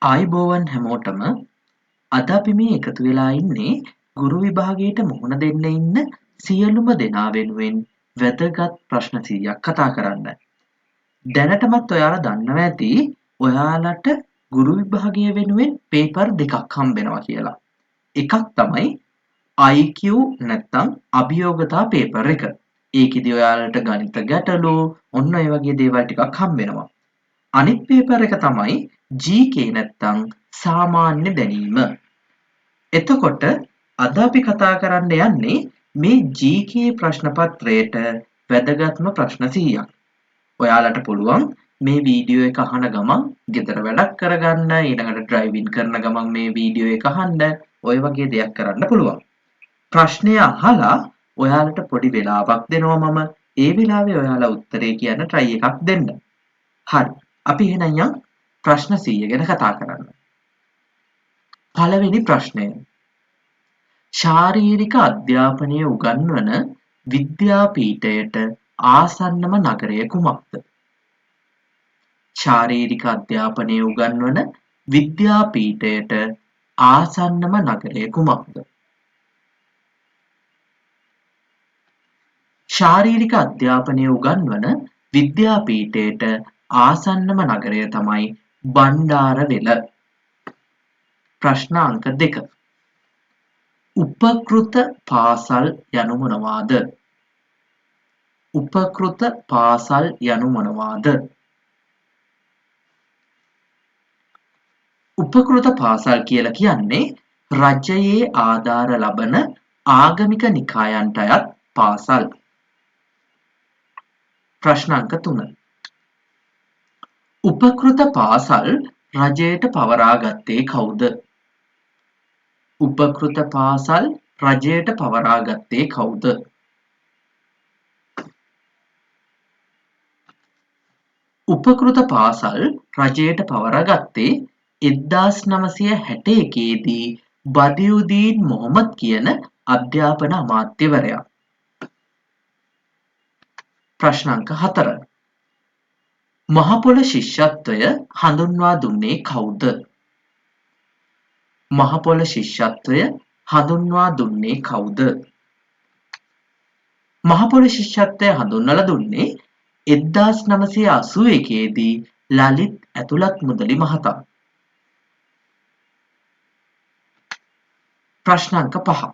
ආයුබෝවන් හැමෝටම අද අපි මේ එකතු වෙලා ඉන්නේ ගුරු විභාගයට මුහුණ දෙන්න ඉන්න සියලුම දෙනා වෙනුවෙන් වැදගත් ප්‍රශ්න 100ක් කතා කරන්න. දැනටමත් ඔයාලා දන්නවා ඇති ඔයාලට ගුරු විභාගය වෙනුවෙන් පේපර් දෙකක් හම්බෙනවා කියලා. එකක් තමයි IQ නැත්නම් අභියෝගතා පේපර් එක. ඒකෙදි ඔයාලට ගණිත ගැටලු ඔන්න ඔය වගේ දේවල් ටිකක් හම්බෙනවා. අනිත් පේපර් එක තමයි GK නැත්නම් සාමාන්‍ය දැනීම. එතකොට අද අපි කතා කරන්න යන්නේ මේ GK ප්‍රශ්න පත්‍රයට වැදගත්ම ප්‍රශ්න 100ක්. ඔයාලට පුළුවන් මේ වීඩියෝ එක අහන ගමන් ගෙදර වැඩක් කරගන්න ඊළඟට ඩ්‍රයිවිං කරන ගමන් මේ වීඩියෝ එක අහන්න ඔය වගේ දෙයක් කරන්න පුළුවන්. ප්‍රශ්නය අහලා ඔයාලට පොඩි වෙලාවක් දෙනවා මම. ඒ වෙලාවේ ඔයාලා උත්තරේ කියන්න try එකක් දෙන්න. හරි. අපි එහෙනම් යන් ප්‍රශ්න 100 ගැන කතා කරන්න. පළවෙනි ප්‍රශ්නය. ශාරීරික අධ්‍යාපනය උගන්වන විද්‍යාපීඨයට ආසන්නම නගරය කුමක්ද? ශාරීරික අධ්‍යාපනය උගන්වන විද්‍යාපීඨයට ආසන්නම නගරය කුමක්ද? ශාරීරික අධ්‍යාපනය උගන්වන විද්‍යාපීඨයට ආසන්නම නගරය තමයි බණ්ඩාරවෙල. ප්‍රශ්න අංක 2. උපකෘත පාසල් යනු මොනවාද? උපකෘත පාසල් යනු මොනවාද? උපකෘත පාසල් කියලා කියන්නේ රජයේ ආධාර ලබන ආගමික නිකායන්ට අයත් පාසල්. ප්‍රශ්න අංක 3. උපකෘත පාසල් රජයට පවරා ගත්තේ කවුද? උපකෘත පාසල් රජයට පවරා ගත්තේ කවුද? උපකෘත පාසල් රජයට පවරා ගත්තේ 1961 දී බදියුදීන් මොහමඩ් කියන අධ්‍යාපන අමාත්‍යවරයා. ප්‍රශ්න අංක 4. මහපොළ ශිෂ්‍යත්වය හඳුන්වා දුන්නේ කවුද? මහපොළ ශිෂ්‍යත්වය හඳුන්වා දුන්නේ කවුද? මහපොළ ශිෂ්‍යත්වය හඳුන්වලා දුන්නේ 1981 දී ලලිත් ඇතුළත් මුදලි මහතා. ප්‍රශ්න අංක 5.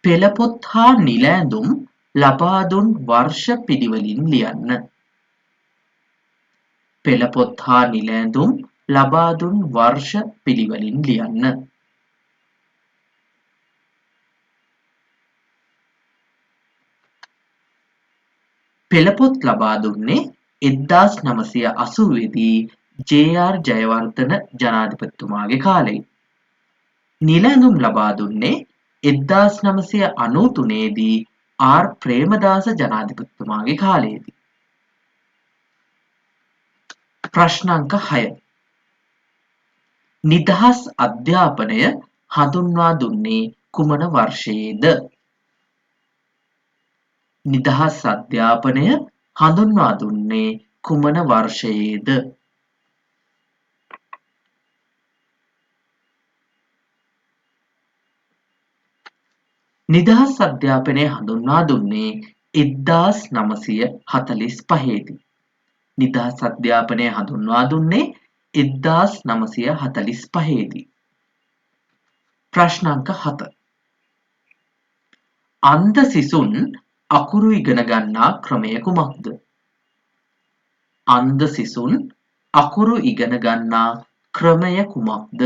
පෙළපොත් හා නිල ඇඳුම් ලබා දුන් වර්ෂ පිළිවෙලින් ලියන්න. පෙළපොත් හා නිල ඇඳුම් ලබා දුන් වර්ෂ පිළිවෙලින් ලියන්න. පෙළපොත් ලබා දුන්නේ 1980 දී ජේ.ආර්. ජයවර්ධන ජනාධිපතිතුමාගේ කාලේ. නිල ඇඳුම් ලබා දුන්නේ 1993 දී ආර්. ප්‍රේමදාස ජනාධිපතිතුමාගේ කාලයේදී. ප්‍රශ්න අංක 6. නිදහස් අධ්‍යාපනය හඳුන්වා දුන්නේ කුමන වර්ෂයේද? නිදහස් අධ්‍යාපනය හඳුන්වා දුන්නේ කුමන වර්ෂයේද? නිදහස් අධ්‍යාපනය හඳුන්වා දුන්නේ 1945 දී. නිදහස් අධ්‍යාපනය හඳුන්වා දුන්නේ 1945 දී. ප්‍රශ්න අංක 7. අන්ධ සිසුන් අකුරු ඉගෙන ගන්නා ක්‍රමය කුමක්ද? අන්ධ සිසුන් අකුරු ඉගෙන ගන්නා ක්‍රමය කුමක්ද?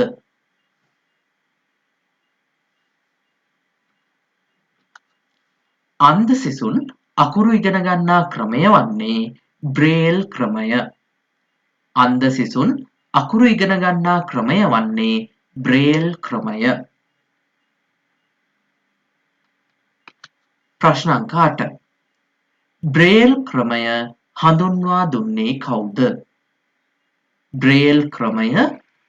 අන්ධ සිසුන් අකුරු ඉගෙන ගන්නා ක්‍රමය වන්නේ බ්‍රේල් ක්‍රමය. අන්ධ සිසුන් අකුරු ඉගෙන ගන්නා ක්‍රමය වන්නේ බ්‍රේල් ක්‍රමය. ප්‍රශ්න අංක 8. බ්‍රේල් ක්‍රමය හඳුන්වා දුන්නේ කවුද? බ්‍රේල් ක්‍රමය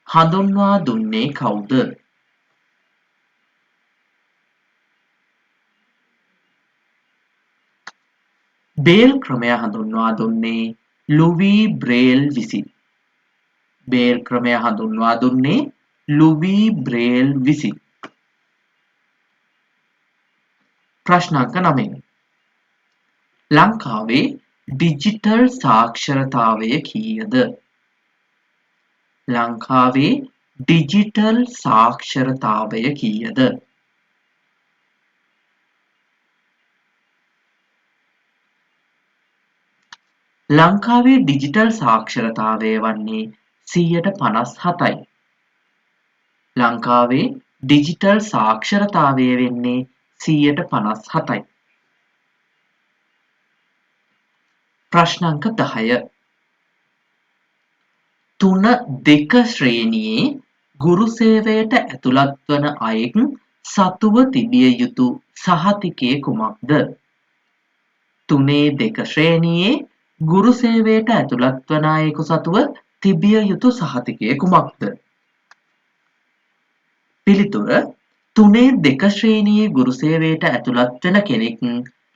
හඳුන්වා දුන්නේ කවුද? බ්‍රේල් ක්‍රමය හඳුන්වා දුන්නේ ලුවී බ්‍රේල් විසින්. බේල් ක්‍රමය හඳුන්වා දුන්නේ ලුවී බ්‍රේල් විසින්. ප්‍රශ්න අංක 9. ලංකාවේ ඩිජිටල් සාක්ෂරතාවය කීයද? ලංකාවේ ඩිජිටල් සාක්ෂරතාවය කීයද? ලංකාවේ ඩිජිටල් සාක්ෂරතාවය වන්නේ 57%යි. ලංකාවේ ඩිජිටල් සාක්ෂරතාවය වෙන්නේ 57%යි. ප්‍රශ්න අංක 10. 3-2 ශ්‍රේණියේ ගුරු සේවයට ඇතුළත් වන අයෙක් සතුව තිබිය යුතු සහතිකය කුමක්ද? 3-2 ශ්‍රේණියේ ගුරු සේවයට ඇතුළත් වන අයෙකු සතුව තිබිය යුතු සහතිකය කුමක්ද? පිළිතුර 3-2 ශ්‍රේණියේ ගුරු සේවයට ඇතුළත් වෙන කෙනෙක්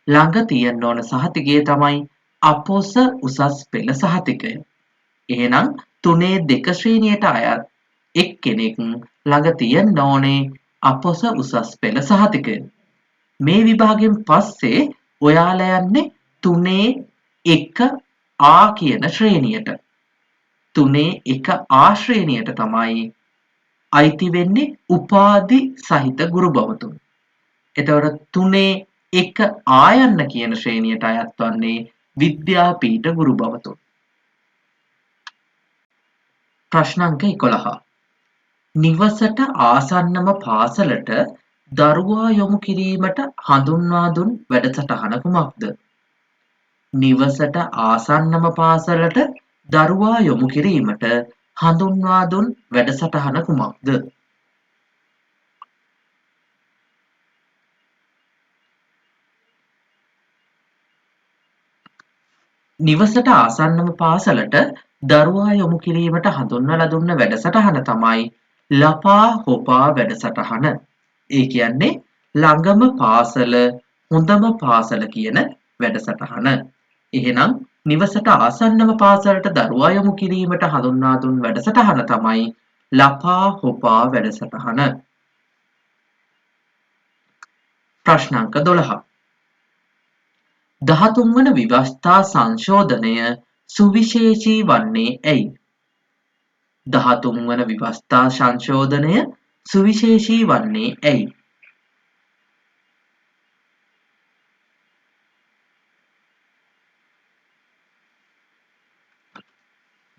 ළඟ තියෙන්න ඕන සහතිකය තමයි අපොස උසස් පෙළ සහතිකය. එහෙනම් 3-2 ශ්‍රේණියට අයත් එක්කෙනෙක් ළඟ තියෙන්න ඕනේ අපොස උසස් පෙළ සහතිකය. මේ විභාගයෙන් පස්සේ ඔයාලා යන්නේ 3-1 ආ කියන ශ්‍රේණියට. 3-1 ආ ශ්‍රේණියට තමයි අයිති වෙන්නේ උපාධි සහිත ගුරු භවතුන්. එතකොට 3-1 ආ යන්න කියන ශ්‍රේණියට අයත් වන්නේ විද්‍යාපීඨ ගුරු භවතුන්. ප්‍රශ්න අංක 11. නිවසට ආසන්නම පාසලට දරුවා යොමු කිරීමට හඳුන්වා දුන් වැඩසටහන කුමක්ද? නිවසට ආසන්නම පාසලට දරුවා යොමු කිරීමට හඳුන්වා දුන් වැඩසටහන කුමක්ද? නිවසට ආසන්නම පාසලට දරුවා යොමු කිරීමට හඳුන්වලා දුන්න වැඩසටහන තමයි ලපා හොපා වැඩසටහන. ඒ කියන්නේ ළඟම පාසල හොඳම පාසල කියන වැඩසටහන. එහෙනම් නිවසට ආසන්නම පාසලට දරුවා යොමු කිරීමට හඳුන්වා දුන් වැඩසටහන තමයි ලපා හොපා වැඩසටහන. ප්‍රශ්න අංක 12. 13 වන විවස්ථා සංශෝධනය සුවිශේෂී වන්නේ ඇයි? 13 වන විවස්ථා සංශෝධනය සුවිශේෂී වන්නේ ඇයි?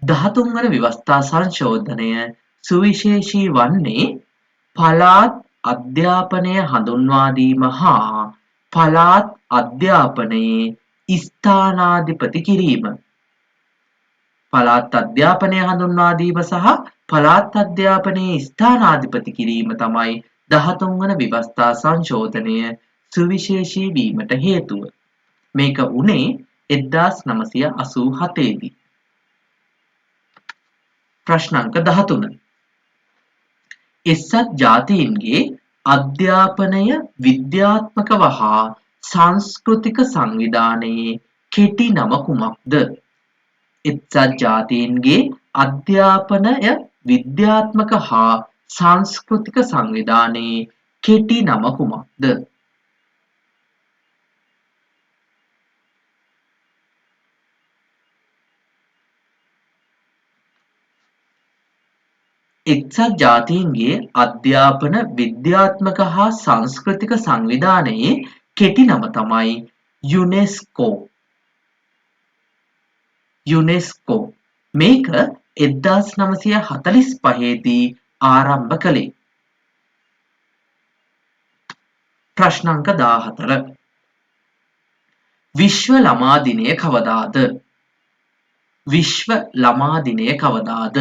දහතුන්වන විවස්ථා සංශෝධනය සුවිශේෂී වන්නේ පළාත් අධ්‍යාපනය හඳුන්වා දීම හා පළාත් අධ්‍යාපනයේ ස්ථානාධිපති කිරීම. පළාත් අධ්‍යාපනය හඳුන්වා දීම සහ පළාත් අධ්‍යාපනයේ ස්ථානාධිපති කිරීම තමයි 13 වන විවස්ථා සංශෝධනය සුවිශේෂී වීමට හේතුව. මේක උනේ 1987 දී. ප්‍රශ්න අංක 13. එක්සත් ජාතීන්ගේ අධ්‍යාපනය විද්‍යාත්මකව හා සංස්කෘතික සංවිධානයේ කෙටි නම කුමක්ද? එක්සත් ජාතීන්ගේ අධ්‍යාපනය විද්‍යාත්මක හා සංස්කෘතික සංවිධානයේ කෙටි නම කුමක්ද? එක්සත් ජාතීන්ගේ අධ්‍යාපන විද්‍යාත්මක හා සංස්කෘතික සංවිධානයේ කෙටි නම තමයි යුනෙස්කෝ. යුනෙස්කෝ. මේක 1945 දී ආරම්භ කළේ. ප්‍රශ්න අංක 14. විශ්ව ළමා දිනය කවදාද? විශ්ව ළමා දිනය කවදාද?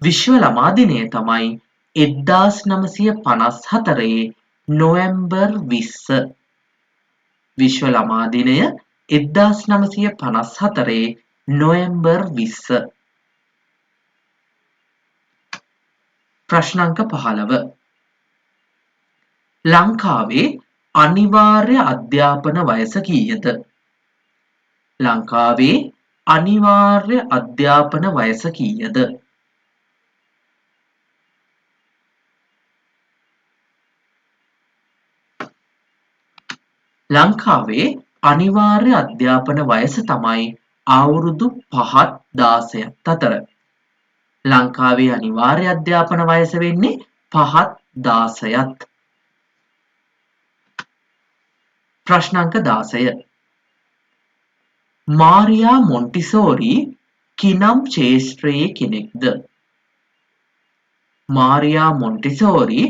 විශ්ව ළමා දිනය තමයි 1954 නොවැම්බර් 20. විශ්ව ළමා දිනය 1954 නොවැම්බර් 20. ප්‍රශ්න අංක 15. ලංකාවේ අනිවාර්ය අධ්‍යාපන වයස කීයද? ලංකාවේ අනිවාර්ය අධ්‍යාපන වයස කීයද? ලංකාවේ අනිවාර්ය අධ්‍යාපන වයස තමයි අවුරුදු 5ත් 16ත් අතර. ලංකාවේ අනිවාර්ය අධ්‍යාපන වයස වෙන්නේ 5ත් 16ත්. ප්‍රශ්න අංක 16. මාරියා මොන්ටිසෝරි කිනම් ක්ෂේත්‍රයේ කෙනෙක්ද? මාරියා මොන්ටිසෝරි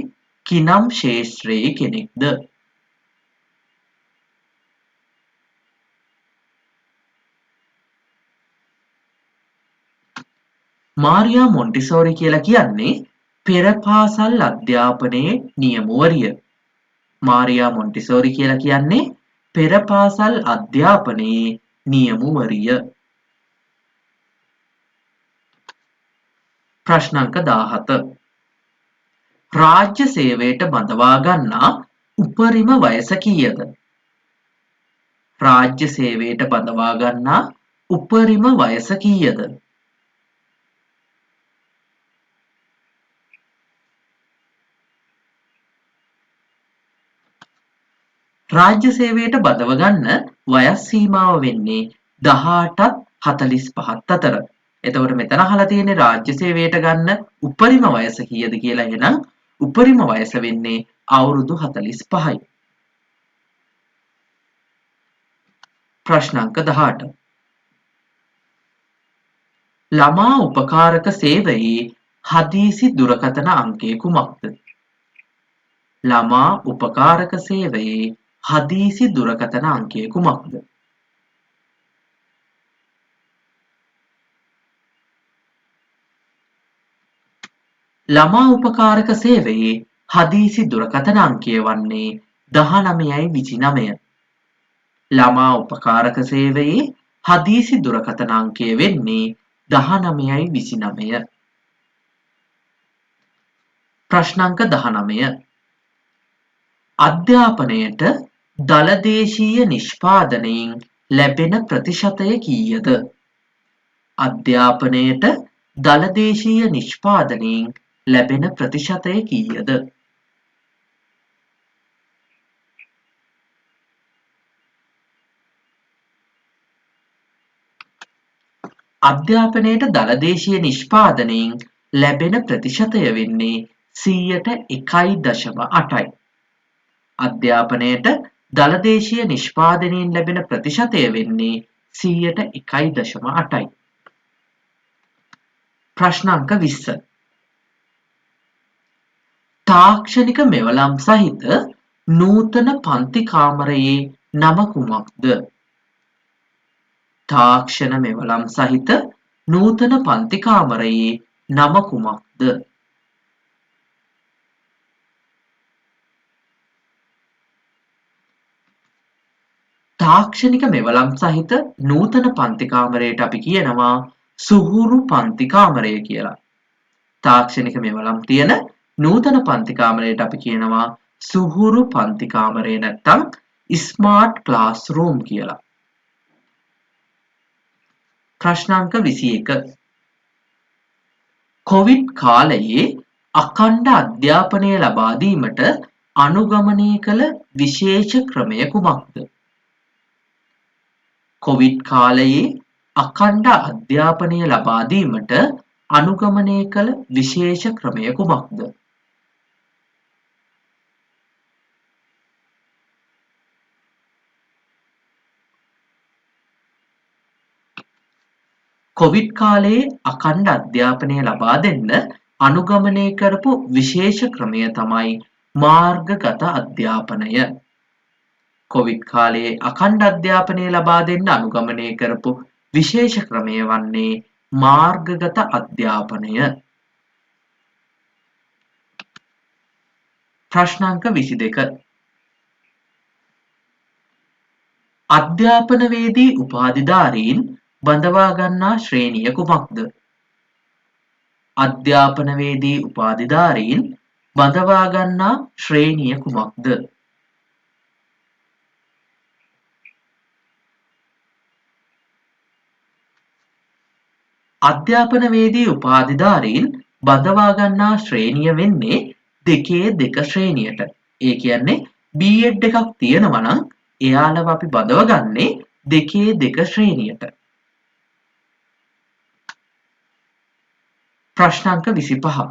කිනම් ක්ෂේත්‍රයේ කෙනෙක්ද? මාරියා මොන්ටිසෝරි කියලා කියන්නේ පෙර පාසල් අධ්‍යාපනයේ නියමුවරිය. මාරියා මොන්ටිසෝරි කියලා කියන්නේ පෙර පාසල් අධ්‍යාපනයේ නියමුවරිය. ප්‍රශ්න අංක 17. රාජ්‍ය සේවයට බඳවා ගන්නා උපරිම වයස කීයද? රාජ්‍ය සේවයට බඳවා ගන්නා උපරිම වයස කීයද? රාජ්‍ය සේවයට බඳව ගන්න වයස් සීමාව වෙන්නේ 18ත් 45ත් අතර. එතකොට මෙතන අහලා තියෙන්නේ රාජ්‍ය සේවයට ගන්න උපරිම වයස කීයද කියලා. එහෙනම් උපරිම වයස වෙන්නේ අවුරුදු 45යි. ප්‍රශ්න අංක 18. ළමා උපකාරක සේවයේ හදිසි දුරකථන අංකය කුමක්ද? ළමා උපකාරක සේවයේ හදිසි දුරකථන අංකය කුමක්ද? ළමා උපකාරක සේවයේ හදිසි දුරකථන අංකය වන්නේ 1929. ළමා උපකාරක සේවයේ හදිසි දුරකථන අංකය වෙන්නේ 1929. ප්‍රශ්න අංක 19. අධ්‍යාපනයට දළදේශීය නිෂ්පාදනයෙන් ලැබෙන ප්‍රතිශතය කීයද? අධ්‍යාපනයට දළදේශීය නිෂ්පාදනයෙන් ලැබෙන ප්‍රතිශතය කීයද? අධ්‍යාපනයට දළදේශීය නිෂ්පාදනයෙන් ලැබෙන ප්‍රතිශතය වෙන්නේ 101.8යි. අධ්‍යාපනයට දළදේශීය නිෂ්පාදනයෙන් ලැබෙන ප්‍රතිශතය වෙන්නේ 101.8යි. ප්‍රශ්න අංක 20. තාක්ෂණික මෙවලම් සහිත නූතන පන්ති කාමරයේ නම කුමක්ද? තාක්ෂණ මෙවලම් සහිත නූතන පන්ති කාමරයේ නම කුමක්ද? තාක්ෂණික මෙවලම් සහිත නූතන පන්ති කාමරයට අපි කියනවා සුහුරු පන්ති කාමරය කියලා. තාක්ෂණික මෙවලම් තියෙන නූතන පන්ති කාමරයට අපි කියනවා සුහුරු පන්ති කාමරය නැත්නම් ස්මාර්ට් ක්ලාස් රූම් කියලා. ප්‍රශ්න අංක 21. කොවිඩ් කාලයේ අඛණ්ඩ අධ්‍යාපනය ලබා දීමට අනුගමනය කළ විශේෂ ක්‍රමය කුමක්ද? කොවිඩ් කාලයේ අඛණ්ඩ අධ්‍යාපනය ලබා දීමට අනුගමනය කළ විශේෂ ක්‍රමය කුමක්ද? කොවිඩ් කාලයේ අඛණ්ඩ අධ්‍යාපනය ලබා දෙන්න අනුගමනය කරපු විශේෂ ක්‍රමය තමයි මාර්ගගත අධ්‍යාපනය. කොවිඩ් කාලයේ අඛණ්ඩ අධ්‍යාපනය ලබා දෙන්න අනුගමනය කරපු විශේෂ ක්‍රමය වන්නේ මාර්ගගත අධ්‍යාපනය. ප්‍රශ්න අංක 22. අධ්‍යාපනවේදී උපාධිධාරීන් බඳවා ගන්නා ශ්‍රේණිය කුමක්ද? අධ්‍යාපනවේදී උපාධිධාරීන් බඳවා ගන්නා ශ්‍රේණිය කුමක්ද? අධ්‍යාපනවේදී උපාධිධාරීන් බඳවා ගන්නා ශ්‍රේණිය වෙන්නේ 2 ශ්‍රේණියට. ඒ කියන්නේ B.Ed එකක් තියෙනවා නම් එයාලව අපි බඳවගන්නේ 2 ශ්‍රේණියට. ප්‍රශ්නාංක 25.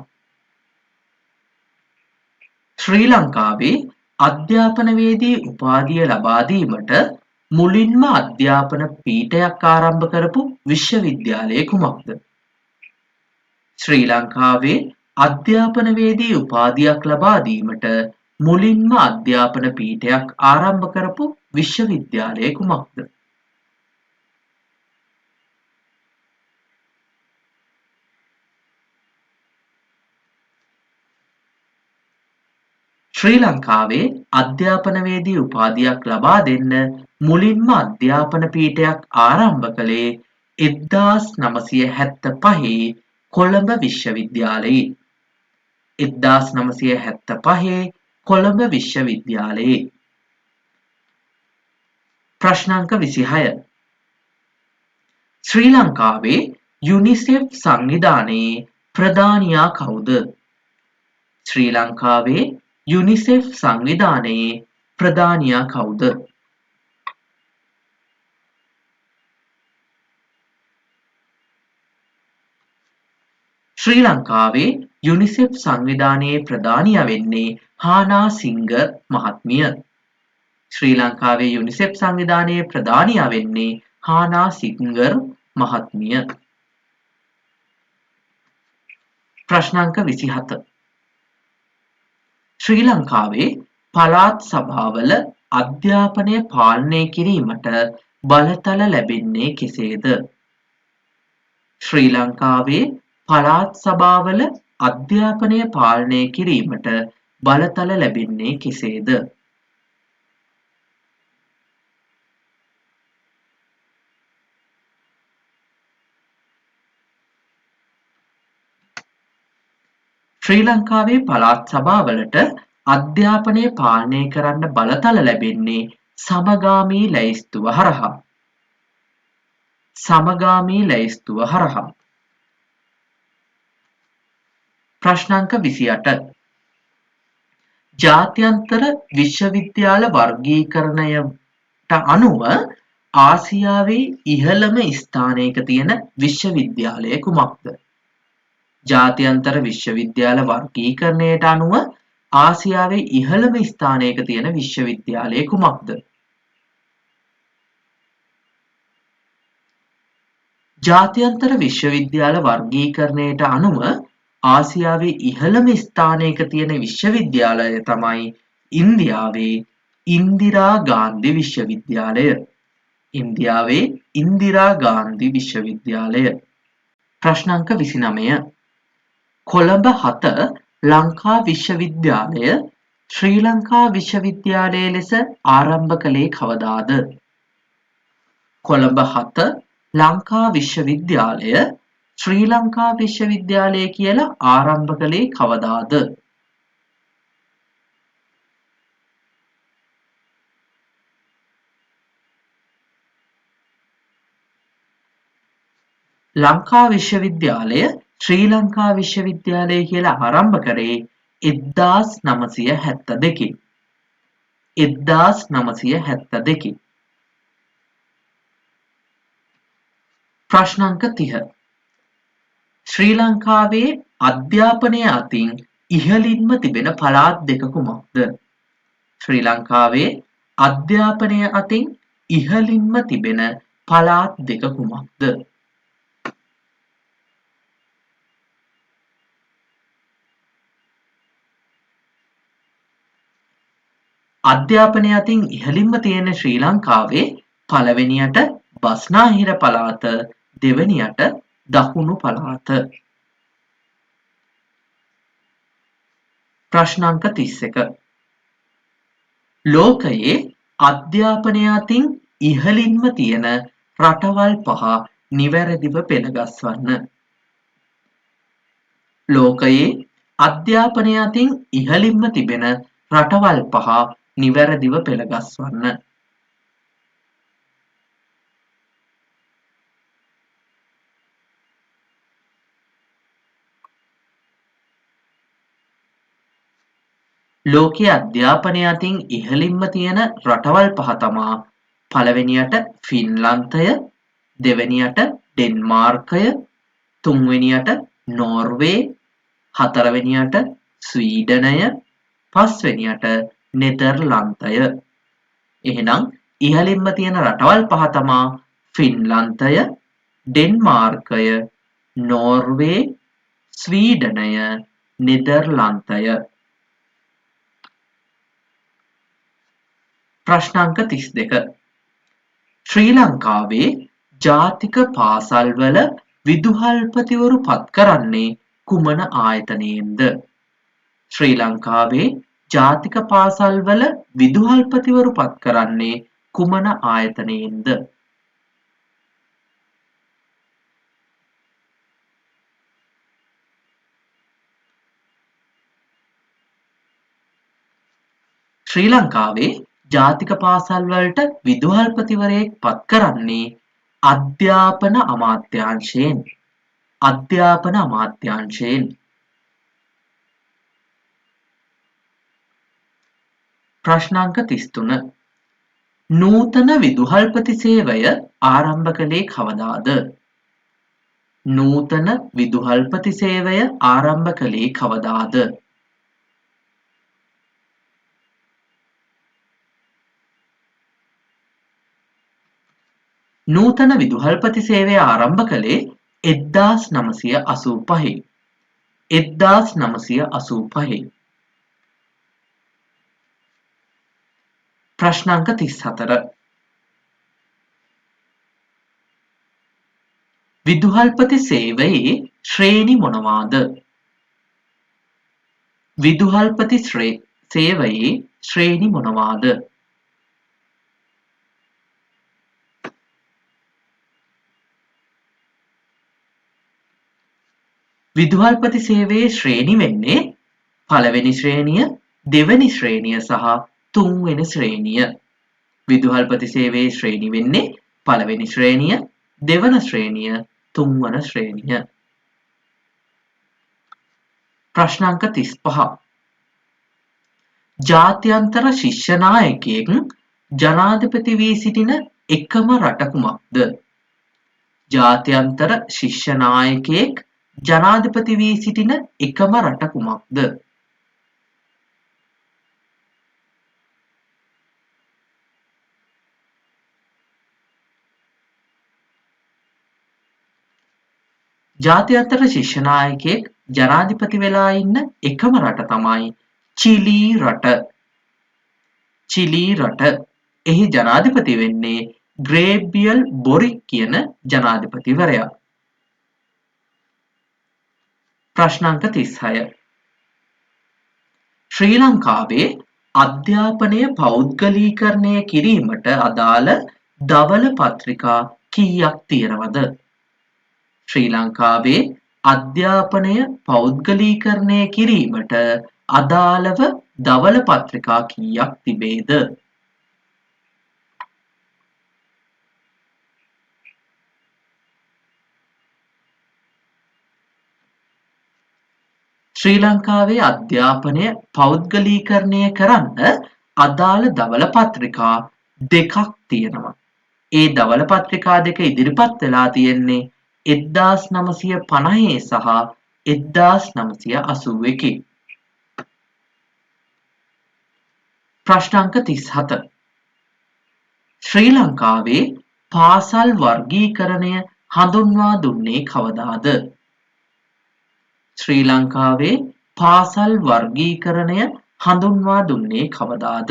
ශ්‍රී ලංකාවේ අධ්‍යාපනවේදී උපාධිය ලබා දීමට මුලින්ම අධ්‍යාපන පීඨයක් ආරම්භ කරපු විශ්වවිද්‍යාලය කුමක්ද? ශ්‍රී ලංකාවේ අධ්‍යාපනවේදී උපාධියක් ලබා දීමට මුලින්ම අධ්‍යාපන පීඨයක් ආරම්භ කරපු විශ්වවිද්‍යාලය කුමක්ද? ශ්‍රී ලංකාවේ අධ්‍යාපනවේදී උපාධියක් ලබා දෙන්න මුලින්ම අධ්‍යාපන පීඨයක් ආරම්භ කළේ 1975 කොළඹ විශ්වවිද්‍යාලයේ. 1975 කොළඹ විශ්වවිද්‍යාලයේ. ප්‍රශ්නාංක 26. ශ්‍රී ලංකාවේ යුනිසෙෆ් සංවිධානයේ ප්‍රධානියා කවුද? ශ්‍රී ලංකාවේ යුනිසෙෆ් සංවිධානයේ ප්‍රධානියා කවුද? ශ්‍රී ලංකාවේ යුනිසෙෆ් සංවිධානයේ ප්‍රධානියා වෙන්නේ හානා සිංගර් මහත්මිය. ශ්‍රී ලංකාවේ යුනිසෙෆ් සංවිධානයේ ප්‍රධානියා වෙන්නේ හානා සිංගර් මහත්මිය. ප්‍රශ්නාංක 27. ශ්‍රී ලංකාවේ පළාත් සභාවල අධ්‍යාපනය පාලනය කිරීමට බලතල ලැබෙන්නේ කෙසේද? ශ්‍රී ලංකාවේ පළාත් සභාවල අධ්‍යාපනය පාලනය කිරීමට බලතල ලැබෙන්නේ කෙසේද? ශ්‍රී ලංකාවේ පළාත් සභාවලට අධ්‍යාපනය පාලනය කරන්න බලතල ලැබෙන්නේ සමගාමී ලැයිස්තුව හරහා. සමගාමී ලැයිස්තුව හරහා. ප්‍රශ්නාංක 28. ජාත්‍යන්තර විශ්වවිද්‍යාල වර්ගීකරණයට අනුව ආසියාවේ ඉහළම ස්ථානයක තියෙන විශ්වවිද්‍යාලය කුමක්ද? ජාත්‍යන්තර විශ්වවිද්‍යාල වර්ගීකරණයට අනුව ආසියාවේ ඉහළම ස්ථානයක තියෙන විශ්වවිද්‍යාලය කුමක්ද? ජාත්‍යන්තර විශ්වවිද්‍යාල වර්ගීකරණයට අනුව ආසියාවේ ඉහළම ස්ථානයක තියෙන විශ්වවිද්‍යාලය තමයි ඉන්දියාවේ ඉන්දිරා ගාන්ධි විශ්වවිද්‍යාලය. ඉන්දියාවේ ඉන්දිරා ගාන්ධි විශ්වවිද්‍යාලය. ප්‍රශ්නාංක 29. කොළඹ 7 ලංකා විශ්වවිද්‍යාලය ශ්‍රී ලංකා විශ්වවිද්‍යාලය ලෙස ආරම්භ කළේ කවදාද? කොළඹ 7 ලංකා විශ්වවිද්‍යාලය ශ්‍රී ලංකා විශ්වවිද්‍යාලය කියලා ආරම්භ කළේ කවදාද? ලංකා විශ්වවිද්‍යාලය ශ්‍රී ලංකා විශ්වවිද්‍යාලය කියලා ආරම්භ කරේ 1972. 1972. ප්‍රශ්නාංක 30. ශ්‍රී ලංකාවේ අධ්‍යාපනය අතින් ඉහළින්ම තිබෙන පළාත් දෙක කුමක්ද? ශ්‍රී ලංකාවේ අධ්‍යාපනය අතින් ඉහළින්ම තිබෙන පළාත් දෙක කුමක්ද? අධ්‍යාපනය අතින් ඉහළින්ම තියෙන ශ්‍රී ලංකාවේ පළවෙනියට බස්නාහිර පළාත, දෙවැනියට දකුණු පළාත. ප්‍රශ්නාංක 31. ලෝකයේ අධ්‍යාපනය අතින් ඉහළින්ම තියෙන රටවල් 5 නිවැරදිව පෙළගස්වන්න. ලෝකයේ අධ්‍යාපනය අතින් ඉහළින්ම තිබෙන රටවල් 5 නිවැරදිව පෙළගස්වන්න. ලෝකයේ අධ්‍යාපනය අතින් ඉහළින්ම තියෙන රටවල් පහ තමා පළවෙනියට ෆින්ලන්තය, දෙවැනියට ඩෙන්මාර්කය, තුන්වෙනියට නෝර්වේ, හතරවෙනියට ස්වීඩනය, පස්වෙනියට නෙදර්ලන්තය. එහෙනම් ඉහළින්ම තියෙන රටවල් පහ තමා ෆින්ලන්තය, ඩෙන්මාර්කය, නෝර්වේ, ස්වීඩනය, නෙදර්ලන්තය. ප්‍රශ්නාංක 32. ශ්‍රී ලංකාවේ ජාතික පාසල්වල විදුහල්පතිවරු පත් කරන්නේ කුමන ආයතනයෙන්ද? ශ්‍රී ලංකාවේ ජාතික පාසල්වල විදුහල්පතිවරු පත් කරන්නේ කුමන ආයතනයෙන්ද? ශ්‍රී ලංකාවේ ජාතික පාසල්වලට විදුහල්පතිවරයෙක් පත් කරන්නේ අධ්‍යාපන අමාත්‍යාංශයෙන්. අධ්‍යාපන අමාත්‍යාංශයෙන්. ප්‍රශ්නාංක 33. නූතන විදුහල්පති සේවය ආරම්භ කළේ කවදාද? නූතන විදුහල්පති සේවය ආරම්භ කළේ කවදාද? නූතන විදුහල්පති සේවය ආරම්භ කළේ 1985. 1985. ප්‍රශ්නාංක 34. විදුහල්පති සේවයේ ශ්‍රේණි මොනවාද? විදුහල්පති සේවයේ ශ්‍රේණි මොනවාද? විදුහල්පති සේවයේ ශ්‍රේණි වෙන්නේ පළවෙනි ශ්‍රේණිය, දෙවැනි ශ්‍රේණිය සහ තුන්වෙනි ශ්‍රේණිය. විදුහල්පති සේවයේ ශ්‍රේණි වෙන්නේ පළවෙනි ශ්‍රේණිය, දෙවන ශ්‍රේණිය, තුන්වන ශ්‍රේණිය. ප්‍රශ්නාංක 35. ජාත්‍යන්තර ශිෂ්‍ය නායකයෙක් ජනාධිපති වී සිටින එකම රට කුමක්ද? ජාත්‍යන්තර ශිෂ්‍ය නායකයෙක් ජනාධිපති වී සිටින එකම රට කුමක්ද? ජාත්‍යන්තර ශිෂ්‍ය නායකයෙක් ජනාධිපති වෙලා ඉන්න එකම රට තමයි චිලී රට. චිලී රට. එහි ජනාධිපති වෙන්නේ ග්‍රේබියල් බොරික් කියන ජනාධිපතිවරයා. ප්‍රශ්නාංක 36. ශ්‍රී ලංකාවේ අධ්‍යාපනය පෞද්ගලීකරණය කිරීමට අදාළ දවල පත්‍රිකා කීයක් තියෙනවද? ශ්‍රී ලංකාවේ අධ්‍යාපනය පෞද්ගලීකරණය කිරීමට අදාළව දවල පත්‍රිකා කීයක් තිබේද? ශ්‍රී ලංකාවේ අධ්‍යාපනය පෞද්ගලීකරණය කරන්න අදාළ දවල පත්‍රිකා දෙකක් තියෙනවා. ඒ දවල පත්‍රිකා දෙක ඉදිරිපත් වෙලා තියෙන්නේ 1950 සහ 1981. ප්‍රශ්නාංක 37. ශ්‍රී ලංකාවේ පාසල් වර්ගීකරණය හඳුන්වා දුන්නේ කවදාද? ශ්‍රී ලංකාවේ පාසල් වර්ගීකරණය හඳුන්වා දුන්නේ කවදාද?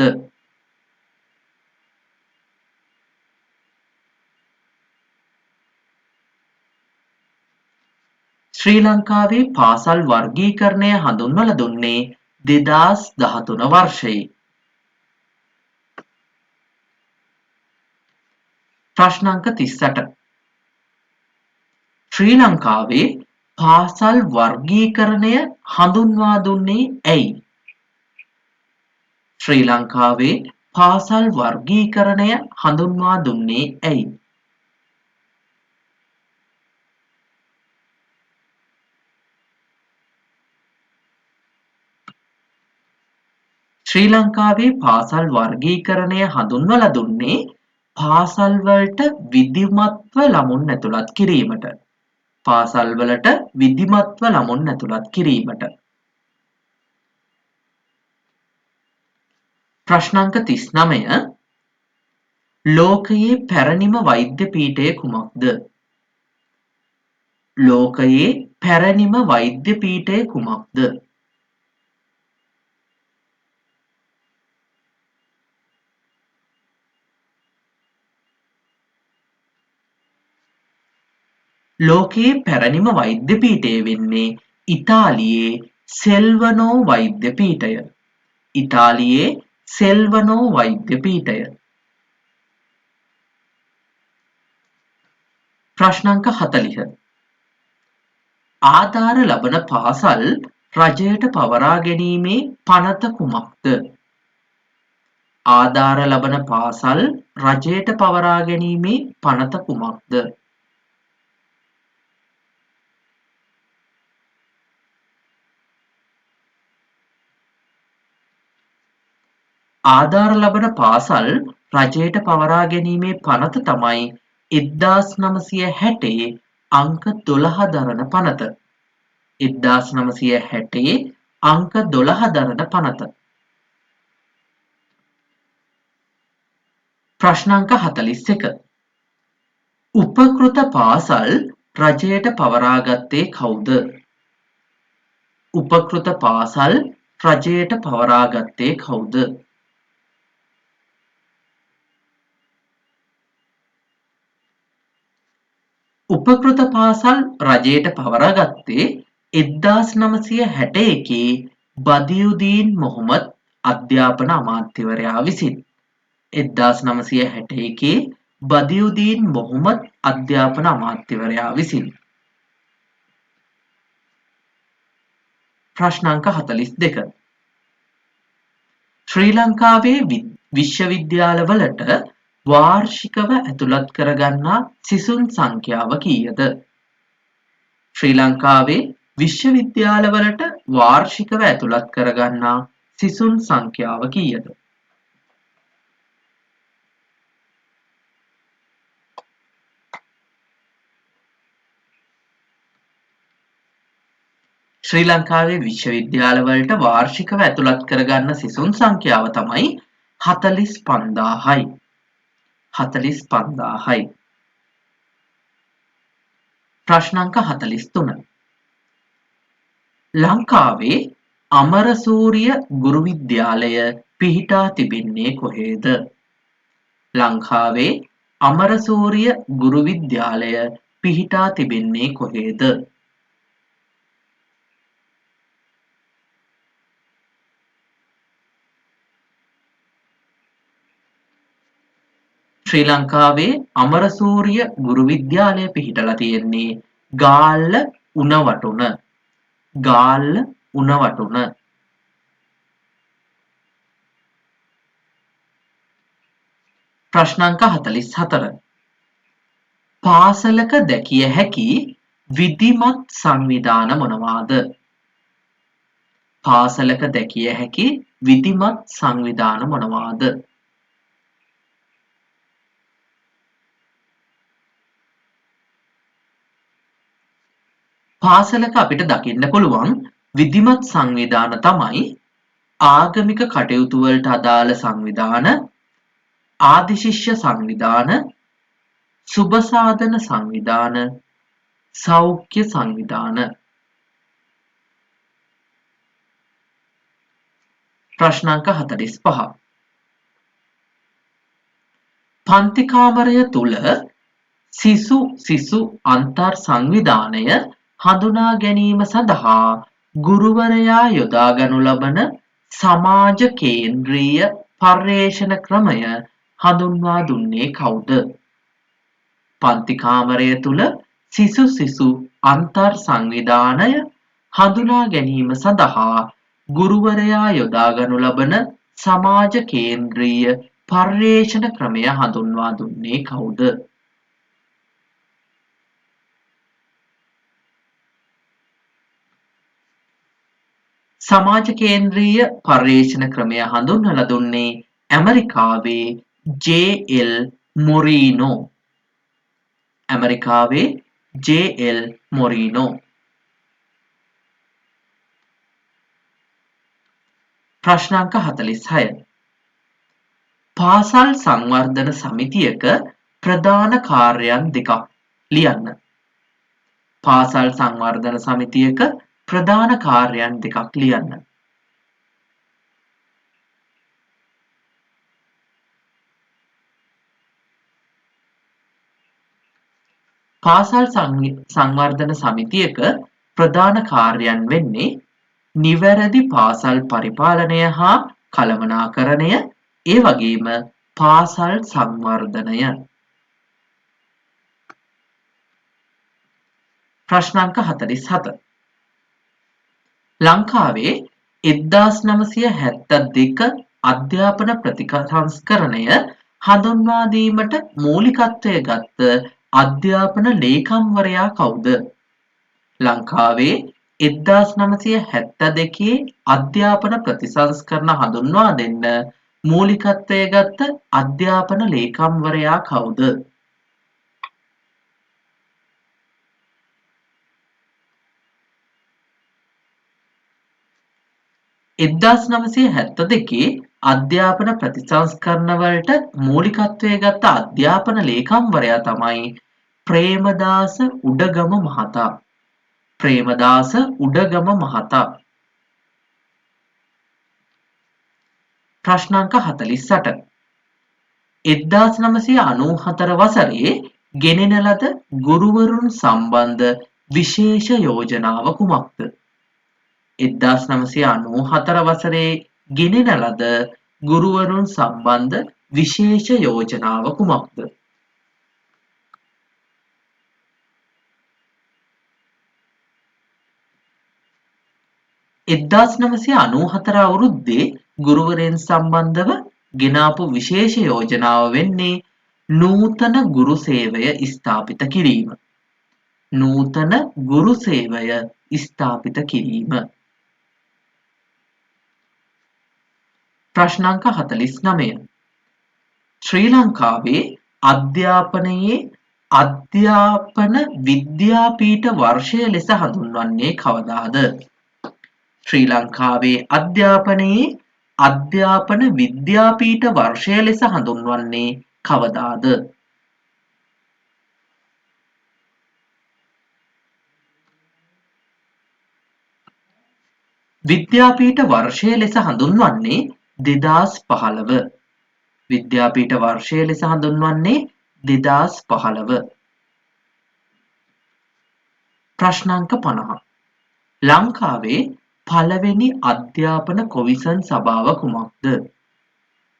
ශ්‍රී ලංකාවේ පාසල් වර්ගීකරණය හඳුන්වලා දුන්නේ 2013 වර්ෂයේ. ප්‍රශ්නාංක 38. ශ්‍රී ලංකාවේ පාසල් වර්ගීකරණය හඳුන්වා දුන්නේ ඇයි? ශ්‍රී ලංකාවේ පාසල් වර්ගීකරණය හඳුන්වා දුන්නේ ඇයි? ශ්‍රී ලංකාවේ පාසල් වර්ගීකරණය හඳුන්වලා දුන්නේ පාසල් වලට විධිමත්ව ළමුන් ඇතුළත් කිරීමට. පාසල් වලට විධිමත්ව ළමුන් ඇතුළත් කිරීමට. ප්‍රශ්නාංක 39 ලෝකයේ පැරණිම වෛද්‍ය පීඨය කුමක්ද? ලෝකයේ පැරණිම වෛද්‍ය පීඨය කුමක්ද? ලෝකයේ පැරණිම වෛද්‍ය පීඨය වෙන්නේ ඉතාලියේ සෙල්වනෝ වෛද්‍ය පීඨය. ඉතාලියේ සෙල්වනෝ වෛද්‍ය පීඨය. ප්‍රශ්නාංක 40 ආධාර ලබන පාසල් රජයට පවරා ගැනීමේ පනත කුමක්ද? ආධාර ලබන පාසල් රජයට පවරා ගැනීමේ පනත කුමක්ද? ආධාර ලබන පාසල් රජයට පවරා ගැනීමේ පනත තමයි 1960 අංක 12 දරන පනත. 1960 අංක 12 දරන පනත. ප්‍රශ්නාංක 41 උපකෘත පාසල් රජයට පවරාගත්තේ කවුද? උපකෘත පාසල් රජයට පවරාගත්තේ කවුද? උපකෘත පාසල් රජයට පවරාගත්තේ 1961 බදියුදීන් මොහොමඩ් අධ්‍යාපන අමාත්‍යවරයා විසින්. 1961 බදියුදීන් මොහොමඩ් අධ්‍යාපන අමාත්‍යවරයා විසින්. ප්‍රශ්නාංක 42 ශ්‍රී ලංකාවේ විශ්වවිද්‍යාලවලට වාර්ෂිකව ඇතුළත් කරගන්නා සිසුන් සංඛ්‍යාව කීයද? ශ්‍රී ලංකාවේ විශ්වවිද්‍යාලවලට වාර්ෂිකව ඇතුළත් කරගන්නා සිසුන් සංඛ්‍යාව කීයද? ශ්‍රී ලංකාවේ විශ්වවිද්‍යාලවලට වාර්ෂිකව ඇතුළත් කරගන්න සිසුන් සංඛ්‍යාව තමයි 45000යි. 45000යි. ප්‍රශ්නාංක 43 ලංකාවේ අමරසූරිය ගුරු විද්‍යාලය පිහිටා තිබෙන්නේ කොහේද? ලංකාවේ අමරසූරිය ගුරු විද්‍යාලය පිහිටා තිබෙන්නේ කොහේද? ශ්‍රී ලංකාවේ අමරසූරිය ගුරු විද්‍යාලය පිහිටලා තියෙන්නේ ගාල්ල උණවටුන. ගාල්ල උණවටුන. ප්‍රශ්නාංක 44 පාසලක දැකිය හැකි විධිමත් සංවිධාන මොනවාද? පාසලක දැකිය හැකි විධිමත් සංවිධාන මොනවාද? පාසලක අපිට දකින්න පුළුවන් විධිමත් සංවිධාන තමයි ආගමික කටයුතු වලට අදාළ සංවිධාන, ආදිශිෂ්‍ය සංවිධාන, සුබසාධන සංවිධාන, සෞඛ්‍ය සංවිධාන. ප්‍රශ්නාංක 45 පන්ති කාමරය තුල සිසු අන්තර් සංවිධානය හඳුනා ගැනීම සඳහා ගුරුවරයා යොදා ගනු ලබන සමාජ කේන්ද්‍රීය පර්යේෂණ ක්‍රමය හඳුන්වා දුන්නේ කවුද? පන්ති කාමරය තුල සිසු අන්තර් සංවිධානය හඳුනා ගැනීම සඳහා ගුරුවරයා යොදා ගනු ලබන සමාජ කේන්ද්‍රීය පර්යේෂණ ක්‍රමය හඳුන්වා දුන්නේ කවුද? සමාජ කේන්ද්‍රීය පර්යේෂණ ක්‍රමය හඳුන්වලා දුන්නේ ඇමරිකාවේ ජේ.එල්. මොරීනෝ. ඇමරිකාවේ ජේ.එල්. මොරීනෝ. ප්‍රශ්නාංක 46. පාසල් සංවර්ධන සමිතියක ප්‍රධාන කාර්යයන් දෙකක් ලියන්න. පාසල් සංවර්ධන සමිතියක ප්‍රධාන කාර්යයන් දෙකක් ලියන්න. පාසල් සංවර්ධන සමිතියක ප්‍රධාන කාර්යයන් වෙන්නේ නිවැරදි පාසල් පරිපාලනය හා කළමනාකරණය, ඒ වගේම පාසල් සංවර්ධනය. ප්‍රශ්නාංක 47. ලංකාවේ 1972 අධ්‍යාපන ප්‍රතිසංස්කරණය හඳුන්වා දීමට මූලිකත්වය ගත්ත අධ්‍යාපන ලේකම්වරයා කවුද? ලංකාවේ 1972 අධ්‍යාපන ප්‍රතිසංස්කරණ හඳුන්වා දෙන්න මූලිකත්වය ගත්ත අධ්‍යාපන ලේකම්වරයා කවුද? 1972 අධ්‍යාපන ප්‍රතිසංස්කරණවලට මූලිකත්වය ගත්ත අධ්‍යාපන ලේකම්වරයා තමයි ප්‍රේමදාස උඩගම මහතා. ප්‍රේමදාස උඩගම මහතා. ප්‍රශ්නාංක 48. 1994 වසරේ ගෙනෙන ලද ගුරුවරුන් සම්බන්ධ විශේෂ යෝජනාව කුමක්ද? 1994 වසරේ ගෙනෙන ලද ගුරුවරුන් සම්බන්ධ විශේෂ යෝජනාව කුමක්ද? 1994 අවුරුද්දේ ගුරුවරයන් සම්බන්ධව ගෙනාපු විශේෂ යෝජනාව වෙන්නේ නූතන ගුරු සේවය ස්ථාපිත කිරීම. නූතන ගුරු සේවය ස්ථාපිත කිරීම. ප්‍රශ්නාංක 49. ශ්‍රී ලංකාවේ අධ්‍යාපනයේ අධ්‍යාපන විද්‍යාපීඨ වර්ෂය ලෙස හඳුන්වන්නේ කවදාද? ශ්‍රී ලංකාවේ අධ්‍යාපනයේ අධ්‍යාපන විද්‍යාපීඨ වර්ෂය ලෙස හඳුන්වන්නේ කවදාද? විද්‍යාපීඨ වර්ෂය ලෙස හඳුන්වන්නේ 2015. විද්‍යාපීඨ වර්ෂය ලෙස හඳුන්වන්නේ 2015. ප්‍රශ්නාංක 50. ලංකාවේ පළවෙනි අධ්‍යාපන කොමිෂන් සභාව කුමක්ද?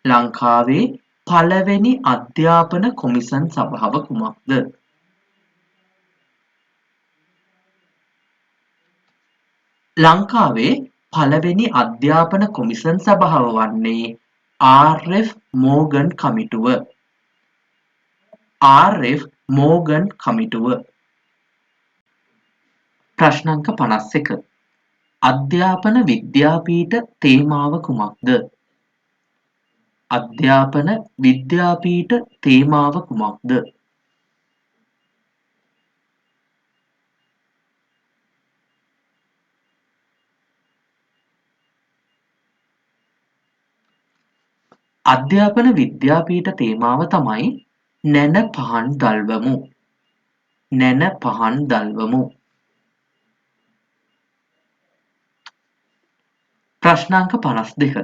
ලංකාවේ පළවෙනි අධ්‍යාපන කොමිෂන් සභාව කුමක්ද? ලංකාවේ පළවෙනි අධ්‍යාපන කොමිෂන් සභාව වන්නේ ආර්.එෆ්. මෝගන් කමිටුව. ආර්.එෆ්. මෝගන් කමිටුව. ප්‍රශ්නාංක 51. අධ්‍යාපන විද්‍යාපීඨ තේමාව කුමක්ද? අධ්‍යාපන විද්‍යාපීඨ තේමාව කුමක්ද? අධ්‍යාපන විද්‍යාපීඨ තේමාව තමයි නැන පහන් දල්වමු. නැන පහන් දල්වමු. ප්‍රශ්නාංක 52.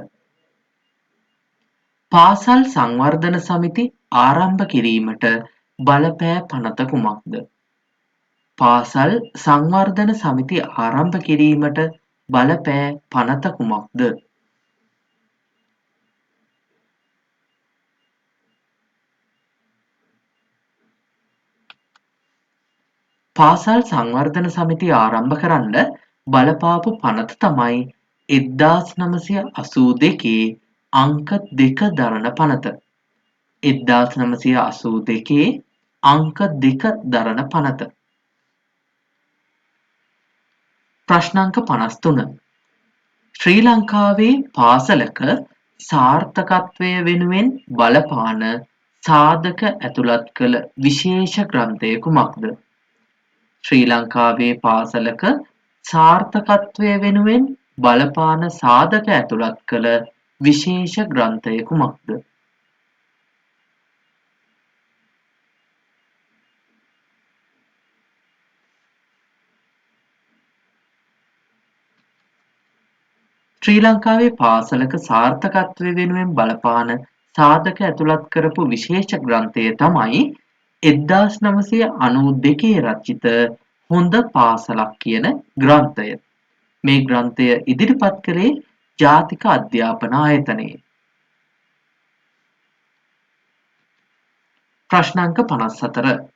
පාසල් සංවර්ධන සමිති ආරම්භ කිරීමට බලපෑ පනත කුමක්ද? පාසල් සංවර්ධන සමිති ආරම්භ කිරීමට බලපෑ පනත කුමක්ද? පාසල් සංවර්ධන සමිති ආරම්භ කරන්න බලපාපු පනත තමයි 1982 අංක 2 දරන පනත. 1982 අංක 2 දරන පනත. ප්‍රශ්නාංක 53. ශ්‍රී ලංකාවේ පාසලක සාර්ථකත්වය වෙනුවෙන් බලපාන සාධක ඇතුළත් කළ විශේෂ ග්‍රන්ථය කුමක්ද? ශ්‍රී ලංකාවේ පාසලක සාර්ථකත්වය වෙනුවෙන් බලපාන සාධක ඇතුළත් කළ විශේෂ ග්‍රන්ථය කුමක්ද? ශ්‍රී ලංකාවේ පාසලක සාර්ථකත්වය වෙනුවෙන් බලපාන සාධක ඇතුළත් කරපු විශේෂ ග්‍රන්ථය තමයි 1992 රචිත හොඳ පාසලක් කියන ග්‍රන්ථය. මේ ග්‍රන්ථය ඉදිරිපත් කළේ ජාතික අධ්‍යාපන ආයතනයේ. ප්‍රශ්නාංක 54.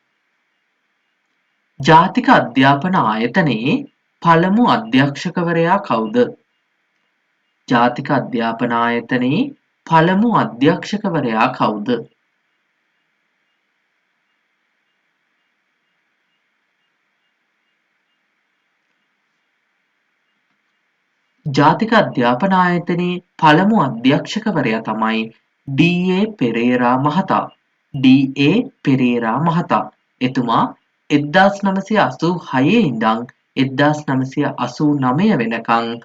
ජාතික අධ්‍යාපන ආයතනයේ පළමු අධ්‍යක්ෂකවරයා කවුද? ජාතික අධ්‍යාපන ආයතනයේ පළමු අධ්‍යක්ෂකවරයා කවුද? ජාතික අධ්‍යාපන ආයතනයේ පළමු අධ්‍යක්ෂකවරයා තමයි ඩී.ඒ. පෙරේරා මහතා. ඩී.ඒ. පෙරේරා මහතා. එතුමා 1986 ඉඳන් 1989 වෙනකන්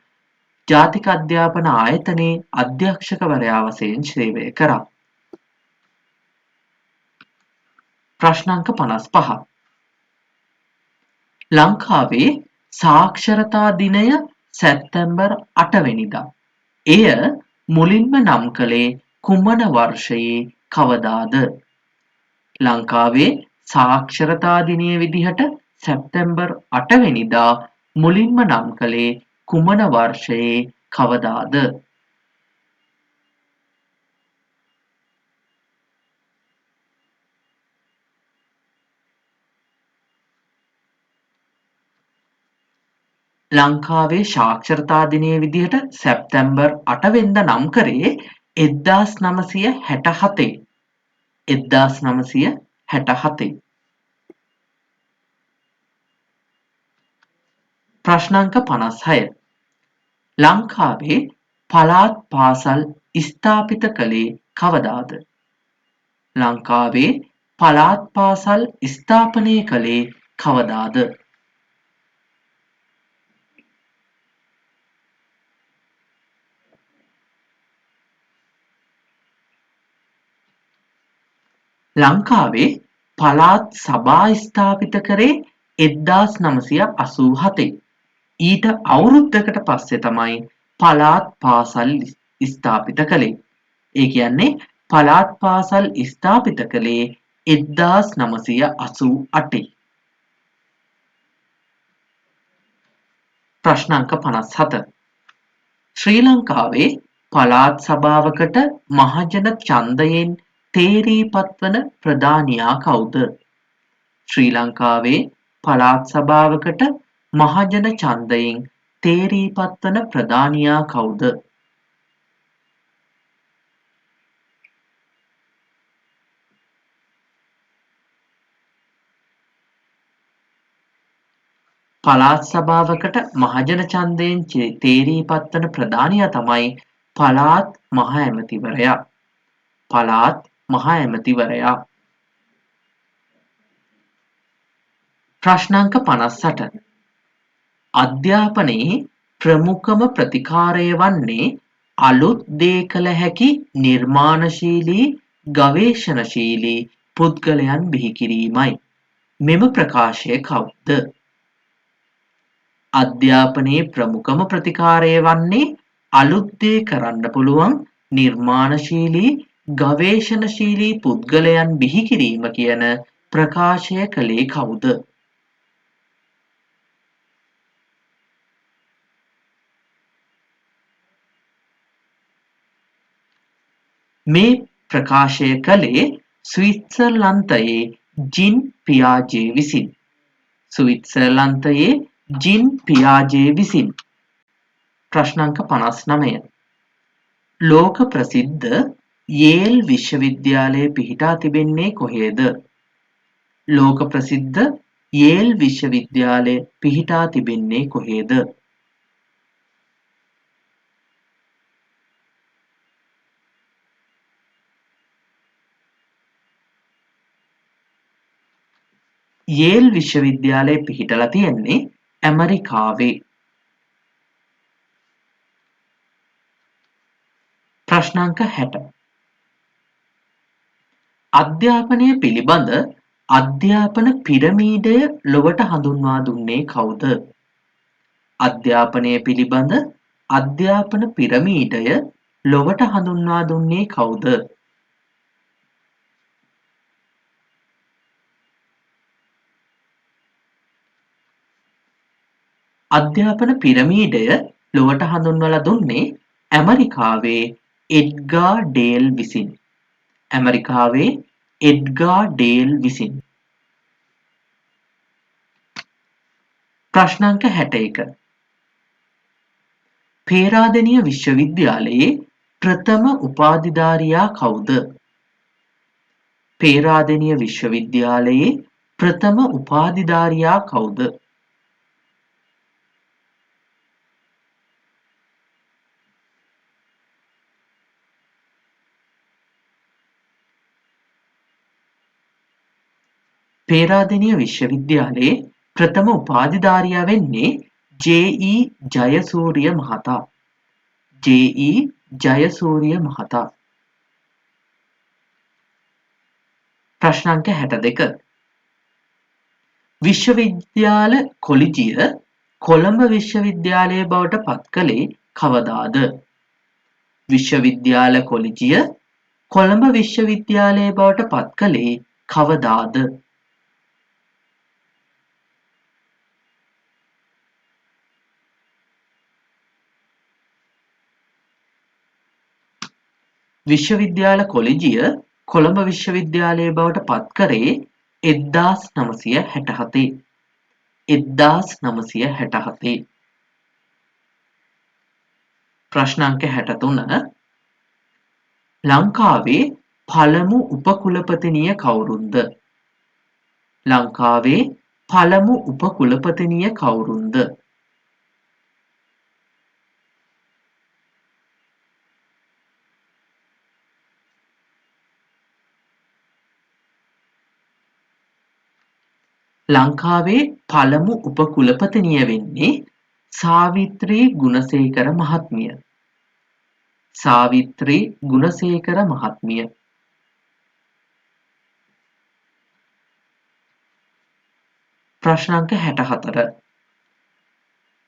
ජාතික අධ්‍යාපන ආයතනයේ අධ්‍යක්ෂකවරයා වශයෙන් සේවය කරා. ප්‍රශ්නාංක 55. ලංකාවේ සාක්ෂරතා දිනය සැප්තැම්බර් 8 වෙනිදා. එය මුලින්ම නම් කළේ කුමන වර්ෂයේ කවදාද? ලංකාවේ සාක්ෂරතා දිනය විදිහට සැප්තැම්බර් 8 වෙනිදා මුලින්ම නම් කළේ කුමන වර්ෂයේ කවදාද? ලංකාවේ සාක්ෂරතා දිනය විදිහට සැප්තැම්බර් 8 වෙනිදා නම් කරේ 1967. 1967. ප්‍රශ්නාංක 56. ලංකාවේ පළාත් පාසල් ස්ථාපිත කළේ කවදාද? ලංකාවේ පළාත් පාසල් ස්ථාපනය කළේ කවදාද? ලංකාවේ පළාත් සභා ස්ථාපිත කරේ 1987. ඊට අවුරුද්දකට පස්සේ තමයි පළාත් පාසල් ස්ථාපිත කළේ. ඒ කියන්නේ පළාත් පාසල් ස්ථාපිත කළේ 1988. ප්‍රශ්නාංක 57. ශ්‍රී ලංකාවේ පළාත් සභාවකට මහජන ඡන්දයෙන් තේරීපත් වන ප්‍රධානියා කවුද? ශ්‍රී ලංකාවේ පළාත් සභාවකට මහජන ඡන්දයෙන් තේරීපත් වන ප්‍රධානියා කවුද? පළාත් සභාවකට මහජන ඡන්දයෙන් තේරීපත් වන ප්‍රධානියා තමයි පළාත් මහ ඇමතිවරයා. පළාත් මහ ඇමතිවරයා. ප්‍රශ්නාංක 58. අධ්‍යාපනයේ ප්‍රමුඛම ප්‍රතිකාරය වන්නේ අලුත් දේ කළ හැකි නිර්මාණශීලී ගවේෂණශීලී පුද්ගලයන් බිහි කිරීමයි. මෙම ප්‍රකාශය කවුද? අධ්‍යාපනයේ ප්‍රමුඛම ප්‍රතිකාරය වන්නේ අලුත් දේ කරන්න පුළුවන් නිර්මාණශීලී ගවේෂණශීලී පුද්ගලයන් බිහි කිරීම කියන ප්‍රකාශය කළේ කවුද? මේ ප්‍රකාශය කළේ ස්විට්සර්ලන්තයේ ජින් පියාජේ විසින්. ස්විට්සර්ලන්තයේ ජින් පියාජේ විසින්. ප්‍රශ්නාංක 59. ලෝක ප්‍රසිද්ධ යේල් විශ්වවිද්‍යාලය පිහිටා තිබෙන්නේ කොහේද? ලෝක ප්‍රසිද්ධ යේල් විශ්වවිද්‍යාලය පිහිටා තිබෙන්නේ කොහේද? යේල් විශ්වවිද්‍යාලය පිහිටලා තියෙන්නේ ඇමරිකාවේ. ප්‍රශ්නාංක 60. අධ්‍යාපනය පිළිබඳ අධ්‍යාපන පිරමීඩය ලොවට හඳුන්වා දුන්නේ කවුද? අධ්‍යාපනය පිළිබඳ අධ්‍යාපන පිරමීඩය ලොවට හඳුන්වා දුන්නේ කවුද? අධ්‍යාපන පිරමීඩය ලොවට හඳුන්වලා දුන්නේ ඇමරිකාවේ එඩ්ගා ඩේල් විසින්. ඇමරිකාවේ එඩ්ගා ඩේල් විසින්. ප්‍රශ්නාංක 61. පේරාදෙණිය විශ්වවිද්‍යාලයේ ප්‍රථම උපාධිධාරියා කවුද? පේරාදෙණිය විශ්වවිද්‍යාලයේ ප්‍රථම උපාධිධාරියා කවුද? පේරාදෙණිය විශ්වවිද්‍යාලයේ ප්‍රථම උපාධිධාරියා වෙන්නේ ජේ.ඊ. ජයසූරිය මහතා. ජේ.ඊ. ජයසූරිය මහතා. ප්‍රශ්නාංක 62. විශ්වවිද්‍යාල කොලිජිය කොළඹ විශ්වවිද්‍යාලය බවට පත් කළේ කවදාද? විශ්වවිද්‍යාල කොලිජිය කොළඹ විශ්වවිද්‍යාලය බවට පත් කළේ කවදාද? විශ්වවිද්‍යාල කොලිජිය කොළඹ විශ්වවිද්‍යාලය බවට පත් කරේ 1967. 1967. ප්‍රශ්නාංක 63. ලංකාවේ පළමු උපකුලපතිනිය කවුරුන්ද? ලංකාවේ පළමු උපකුලපතිනිය කවුරුන්ද? ලංකාවේ පළමු උපකුලපතිනිය වෙන්නේ සාවිත්‍රී ගුණසේකර මහත්මිය. සාවිත්‍රී ගුණසේකර මහත්මිය. ප්‍රශ්නාංක 64.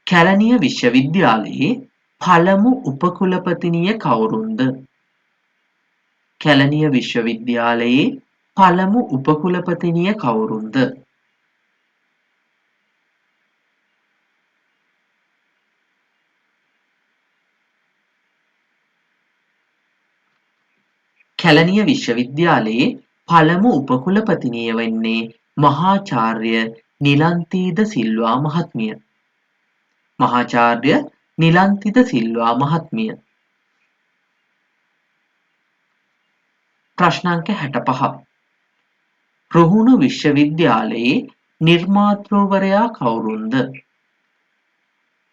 කැලණිය විශ්වවිද්‍යාලයේ පළමු උපකුලපතිනිය කවුරුන්ද? කැලණිය විශ්වවිද්‍යාලයේ පළමු උපකුලපතිනිය කවුරුන්ද? කැලණිය විශ්වවිද්‍යාලයේ පළමු උපකුලපතිනිය වෙන්නේ මහාචාර්ය නිලන්තිද සිල්වා මහත්මිය. මහාචාර්ය නිලන්තිද සිල්වා මහත්මිය. ප්‍රශ්නාංක 65. රුහුණු විශ්වවිද්‍යාලයේ නිර්මාතෘවරයා කවුරුන්ද?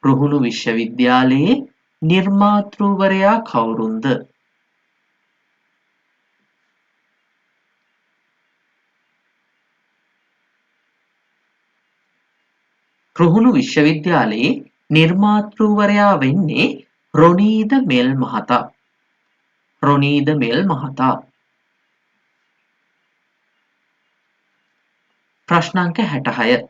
රුහුණු විශ්වවිද්‍යාලයේ නිර්මාතෘවරයා කවුරුන්ද? රුහුණු විශ්වවිද්‍යාලයේ නිර්මාතෘවරයා වෙන්නේ රොනීද මෙල් මහතා. රොනීද මෙල් මහතා. ප්‍රශ්නාංක 66.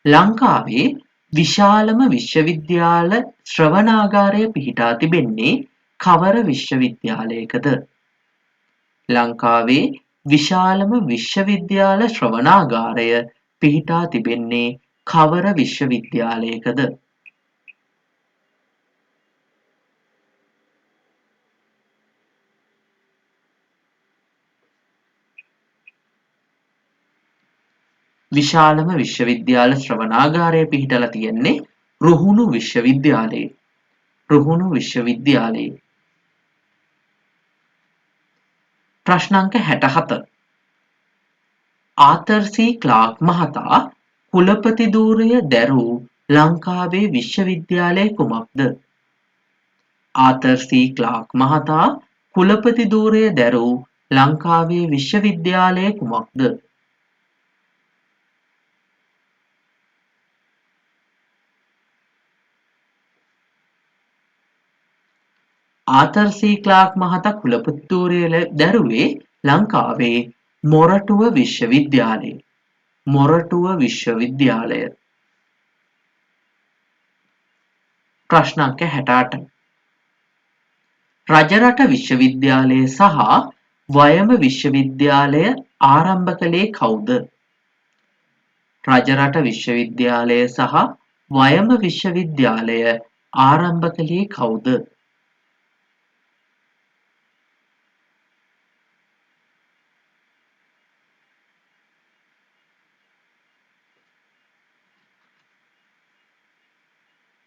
ලංකාවේ විශාලම විශ්වවිද්‍යාල ශ්‍රවණාගාරය පිහිටා තිබෙන්නේ කවර විශ්වවිද්‍යාලයකද? ලංකාවේ විශාලම විශ්වවිද්‍යාල ශ්‍රවණාගාරය පිහිටා තිබෙන්නේ කවර විශ්වවිද්‍යාලයකද? විශාලම විශ්වවිද්‍යාල ශ්‍රවණාගාරය පිහිටලා තියෙන්නේ රුහුණු විශ්වවිද්‍යාලයේ. රුහුණු විශ්වවිද්‍යාලයේ. ප්‍රශ්නාංක 67. ආතර් සී ක්ලාක් මහතා කුලපති ධූරය දැරූ ලංකාවේ විශ්වවිද්‍යාලය කුමක්ද? ආතර් සී ක්ලාක් මහතා කුලපති ධූරය දැරූ ලංකාවේ විශ්වවිද්‍යාලය කුමක්ද? ආතර් සී ක්ලාක් මහතා කුලපුත්තූරිය දැරුවේ ලංකාවේ මොරටුව විශ්වවිද්‍යාලයේ. මොරටුව විශ්වවිද්‍යාලය. ප්‍රශ්න අංක 68. රජරට විශ්වවිද්‍යාලය සහ වයඹ විශ්වවිද්‍යාලය ආරම්භ කළේ කවුද? රජරට විශ්වවිද්‍යාලය සහ වයඹ විශ්වවිද්‍යාලය ආරම්භ කළේ කවුද?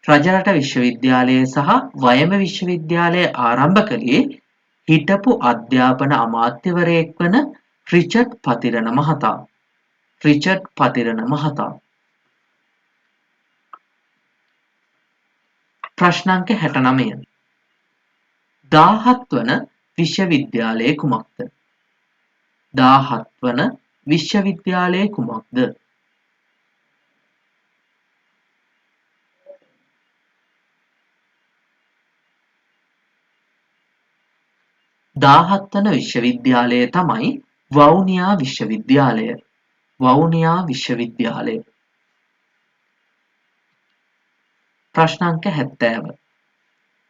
රජරට විශ්වවිද්‍යාලය සහ වයඹ විශ්වවිද්‍යාලය ආරම්භ කළේ හිටපු අධ්‍යාපන අමාත්‍යවරයෙක් වන රිචඩ් පතිරණ මහතා. රිචඩ් පතිරණ මහතා. ප්‍රශ්න අංක 69. 17 වන විශ්වවිද්‍යාලය කුමක්ද? 17 වන විශ්වවිද්‍යාලය කුමක්ද? දාහත්වන විශ්වවිද්‍යාලය තමයි වවුනියා විශ්වවිද්‍යාලය. වවුනියා විශ්වවිද්‍යාලය. ප්‍රශ්න අංක 70.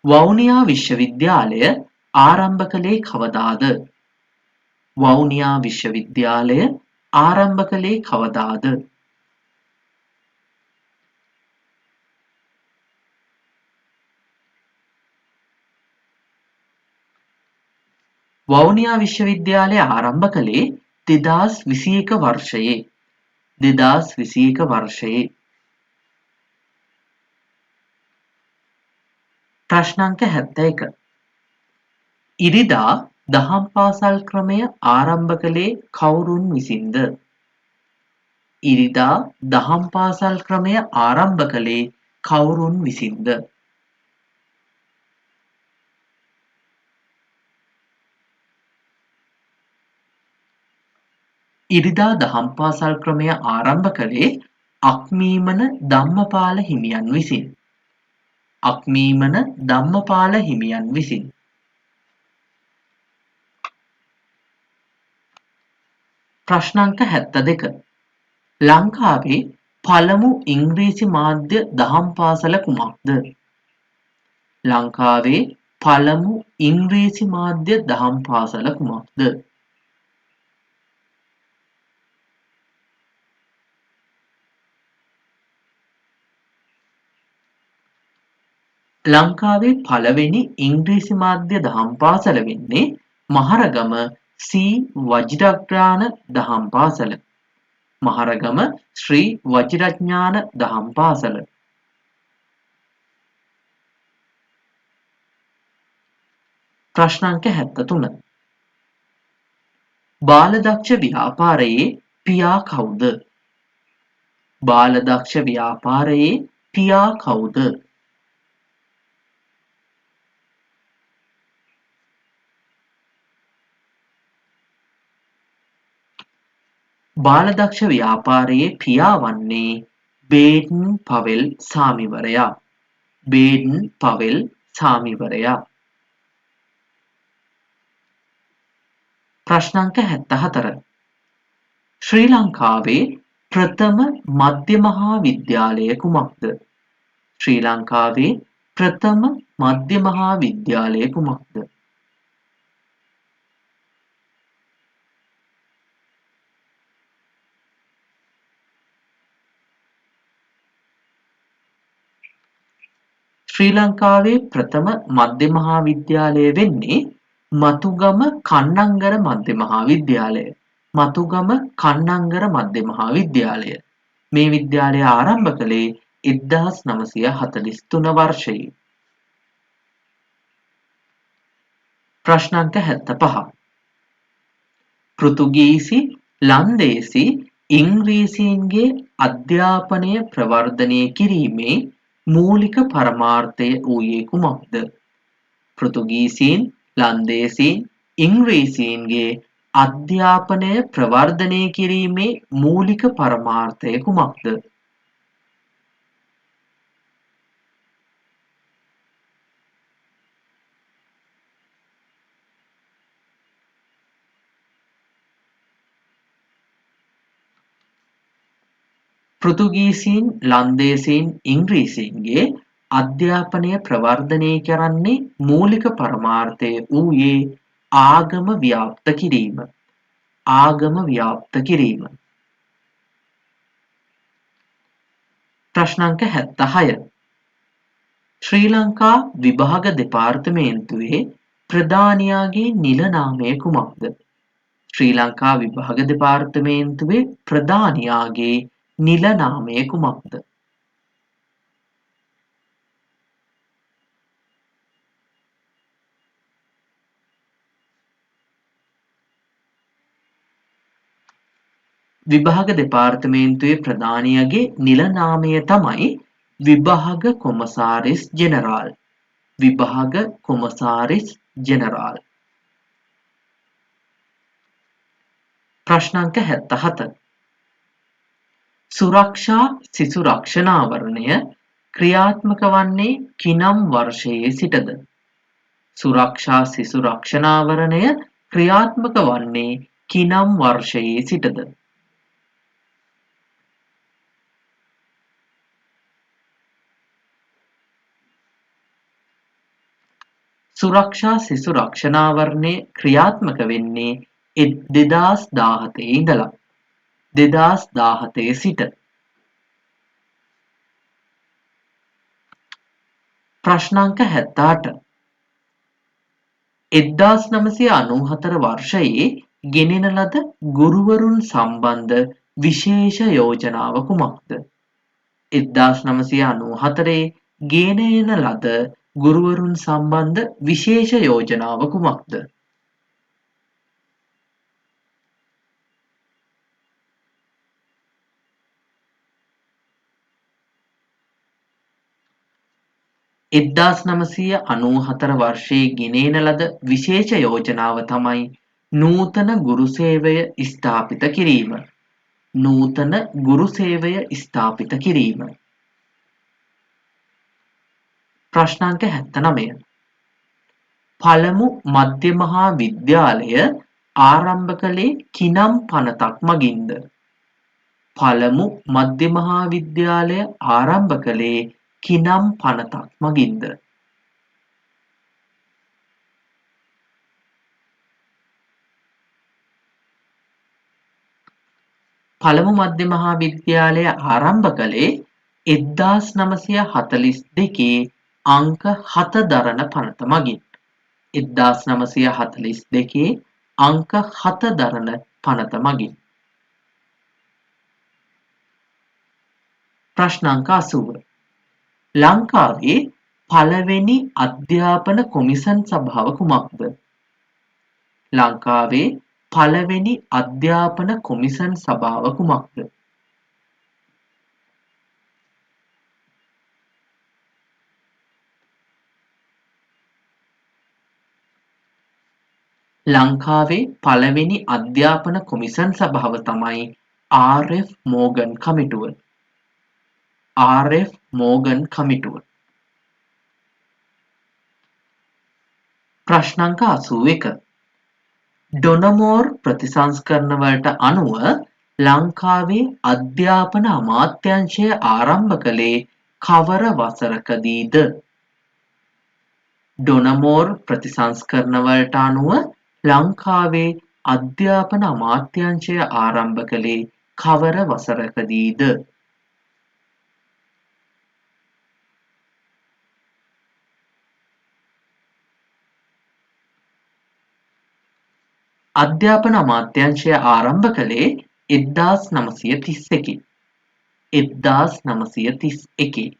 වවුනියා විශ්වවිද්‍යාලය ආරම්භ කළේ කවදාද? වවුනියා විශ්වවිද්‍යාලය ආරම්භ කළේ කවදාද? වවුනියා විශ්වවිද්‍යාලය ආරම්භ කළේ 2021 වර්ෂයේ. 2021 වර්ෂයේ. ප්‍රශ්න අංක 71. ඉරිදා දහම් පාසල් ක්‍රමය ආරම්භ කළේ කවුරුන් විසින්ද? ඉරිදා දහම් පාසල් ක්‍රමය ආරම්භ කළේ කවුරුන් විසින්ද? ඉරිදා දහම් පාසල් ක්‍රමය ආරම්භ කළේ අක්මීමන ධම්මපාල හිමියන් විසින්. අක්මීමන ධම්මපාල හිමියන් විසින්. ප්‍රශ්න අංක 72. ලංකාවේ පළමු ඉංග්‍රීසි මාධ්‍ය දහම් පාසල කුමක්ද? ලංකාවේ පළමු ඉංග්‍රීසි මාධ්‍ය දහම් පාසල කුමක්ද? ලංකාවේ පළවෙනි ඉංග්‍රීසි මාධ්‍ය දහම් පාසල වෙන්නේ මහරගම සී වජිරඥාන දහම් පාසල. මහරගම ශ්‍රී වජිරඥාන දහම් පාසල. ප්‍රශ්න අංක 73. බාලදක්ෂ ව්‍යාපාරයේ පියා කවුද? බාලදක්ෂ ව්‍යාපාරයේ පියා කවුද? බාලදක්ෂ ව්‍යාපාරයේ පියා වන්නේ බේඩන් පවෙල් සාමිවරයා. බේඩන් පවෙල් සාමිවරයා. ප්‍රශ්න අංක 74. ශ්‍රී ලංකාවේ ප්‍රථම මධ්‍ය මහා විද්‍යාලය කුමක්ද? ශ්‍රී ලංකාවේ ප්‍රථම මධ්‍ය මහා විද්‍යාලය කුමක්ද? ශ්‍රී ලංකාවේ ප්‍රථම මධ්‍ය මහා විද්‍යාලය වෙන්නේ මතුගම කන්නංගර මධ්‍ය මහා විද්‍යාලය. මතුගම කන්නංගර මධ්‍ය මහා විද්‍යාලය. මේ විද්‍යාලය ආරම්භ කළේ 1943 වර්ෂයේ. ප්‍රශ්න අංක 75. පෘතුගීසි, ලන්දේසි, ඉංග්‍රීසීන්ගේ අධ්‍යාපනය ප්‍රවර්ධනය කිරීමේ මූලික පරමාර්ථය වූයේ කුමක්ද? පෘතුගීසීන්, ලන්දේසීන්, ඉංග්‍රීසීන්ගේ අධ්‍යාපනය ප්‍රවර්ධනය කිරීමේ මූලික පරමාර්ථය කුමක්ද? පෘතුගීසීන්, ලන්දේසීන්, ඉංග්‍රීසීන්ගේ අධ්‍යාපනය ප්‍රවර්ධනය කරන්නේ මූලික පරමාර්ථය වූයේ ආගම ව්‍යාප්ත කිරීම. ආගම ව්‍යාප්ත කිරීම. ප්‍රශ්න අංක 76. ශ්‍රී ලංකා විභාග දෙපාර්තමේන්තුවේ ප්‍රධානියාගේ නිල නාමය කුමක්ද? ශ්‍රී ලංකා විභාග දෙපාර්තමේන්තුවේ ප්‍රධානියාගේ නිල නාමය කුමක්ද? විභාග දෙපාර්තමේන්තුවේ ප්‍රධානියාගේ නිල නාමය තමයි විභාග කොමසාරිස් ජෙනරාල්. විභාග කොමසාරිස් ජෙනරාල්. ප්‍රශ්න අංක 77. සුරක්ෂා සිසු රක්ෂණාවරණය ක්‍රියාත්මක වන්නේ කිනම් වර්ෂයේ සිටද? සුරක්ෂා සිසු රක්ෂණාවරණය ක්‍රියාත්මක වන්නේ කිනම් වර්ෂයේ සිටද? සුරක්ෂා සිසු රක්ෂණාවරණය ක්‍රියාත්මක වෙන්නේ 2017 ඉඳලා 2017 සිට. ප්‍රශ්න අංක 78. 1994 වර්ෂයේ ගෙනෙන ලද ගුරුවරුන් සම්බන්ධ විශේෂ යෝජනාව කුමක්ද? 1994 ගෙන එන ලද ගුරුවරුන් සම්බන්ධ විශේෂ යෝජනාව කුමක්ද? එක්දාස් නමසීය අනූහතර වර්ෂයේ ගෙනෙන ලද විශේෂ යෝජනාව තමයි නූතන ගුරු සේවය ස්ථාපිත කිරීම. නූතන ගුරු සේවය ස්ථාපිත කිරීම. ප්‍රශ්න අංක 79. පළමු මධ්‍ය මහා විද්‍යාලය ආරම්භ කළේ කිනම් පනතක් මගින්ද? පළමු මධ්‍ය මහා විද්‍යාලය ආරම්භ කළේ කිනම් පනතක් මගින්ද? පළමු මධ්‍ය මහා විද්‍යාලය ආරම්භ කළේ 1942 අංක 7 දරන පනත මගින්. 1942 අංක 7 දරන පනත මගින්. ප්‍රශ්න අංක 80. ලංකාවේ පළවෙනි අධ්‍යාපන කොමිසන් සභාව කුමක්ද? ලංකාවේ පළවෙනි අධ්‍යාපන කොමිසන් සභාව කුමක්ද? ලංකාවේ පළවෙනි අධ්‍යාපන කොමිසන් සභාව තමයි ආර්.එෆ්. මෝගන් කමිටුව. ආර්.එෆ්. මෝගන් කමිටුව. ප්‍රශ්න අංක 81. ඩොනමෝර් ප්‍රතිසංස්කරණ වලට අනුව ලංකාවේ අධ්‍යාපන අමාත්‍යාංශය ආරම්භ කළේ කවර වසරකදීද? ඩොනමෝර් ප්‍රතිසංස්කරණ වලට අනුව ලංකාවේ අධ්‍යාපන අමාත්‍යාංශය ආරම්භ කළේ කවර වසරකදීද? අධ්‍යාපන අමාත්‍යාංශය ආරම්භ කළේ 1931. 1931.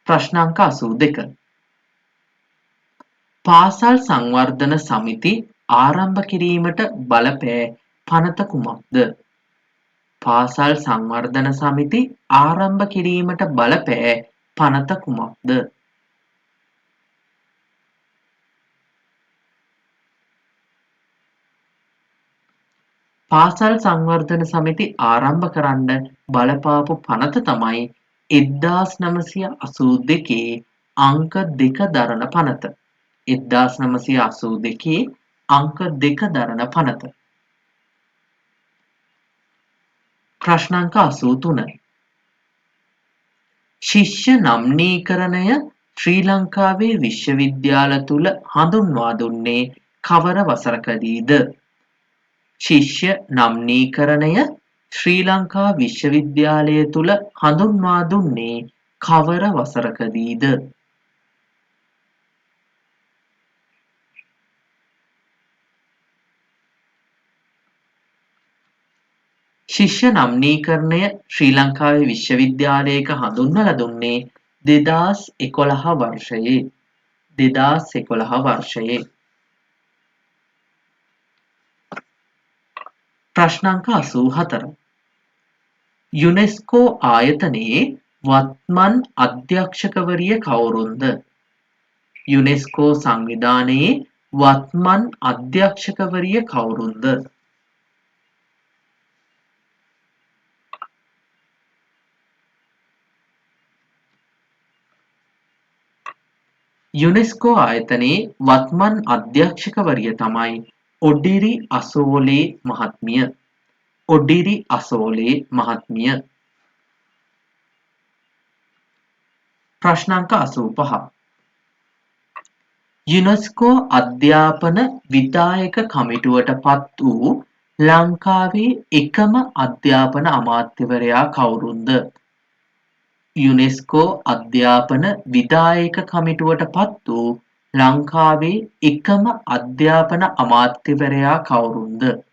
ප්‍රශ්න අංක 82. පාසල් සංවර්ධන සමිති ආරම්භ කිරීමට බලපෑ පනත කුමක්ද? පාසල් සංවර්ධන සමිති ආරම්භ කිරීමට බලපෑ පනත කුමක්ද? පාසල් සංවර්ධන සමිති ආරම්භ කරන්න බලපාපු පනත තමයි 1982 අංක 2 දරන පනත. 1982 අංක 2 දරන පනත. ප්‍රශ්නාංක 83. ශිෂ්‍ය නම්නීකරණය ශ්‍රී ලංකාවේ විශ්වවිද්‍යාල තුළ හඳුන්වා දුන්නේ කවර වසරකදීද? ශිෂ්‍ය නම්නීකරණය ශ්‍රී ලංකා විශ්වවිද්‍යාලය තුළ හඳුන්වා දුන්නේ කවර වසරකදීද? ශිෂ්‍ය නම්නීකරණය ශ්‍රී ලංකාවේ විශ්වවිද්‍යාලයක හඳුන්වලා දුන්නේ 2011 වර්ෂයේ. 2011 වර්ෂයේ. ප්‍රශ්නාංක 84. යුනෙස්කෝ ආයතනයේ වත්මන් අධ්‍යක්ෂකවරිය කවුරුන්ද? යුනෙස්කෝ සංවිධානයේ වත්මන් අධ්‍යක්ෂකවරිය කවුරුන්ද? යුනෙස්කෝ ආයතනයේ වත්මන් අධ්‍යක්ෂකවරිය තමයි ඔඩිරි අසෝලේ මහත්මිය. ඔඩිරි අසෝලේ මහත්මිය. ප්‍රශ්නාංක 85. යුනෙස්කෝ අධ්‍යාපන විධායක කමිටුවට පත් වූ ලංකාවේ එකම අධ්‍යාපන අමාත්‍යවරයා කවුරුන්ද? යුනෙස්කෝ අධ්‍යාපන විධායක කමිටුවට පත් වූ ලංකාවේ එකම අධ්‍යාපන අමාත්‍යවරයා කවුරුන්ද?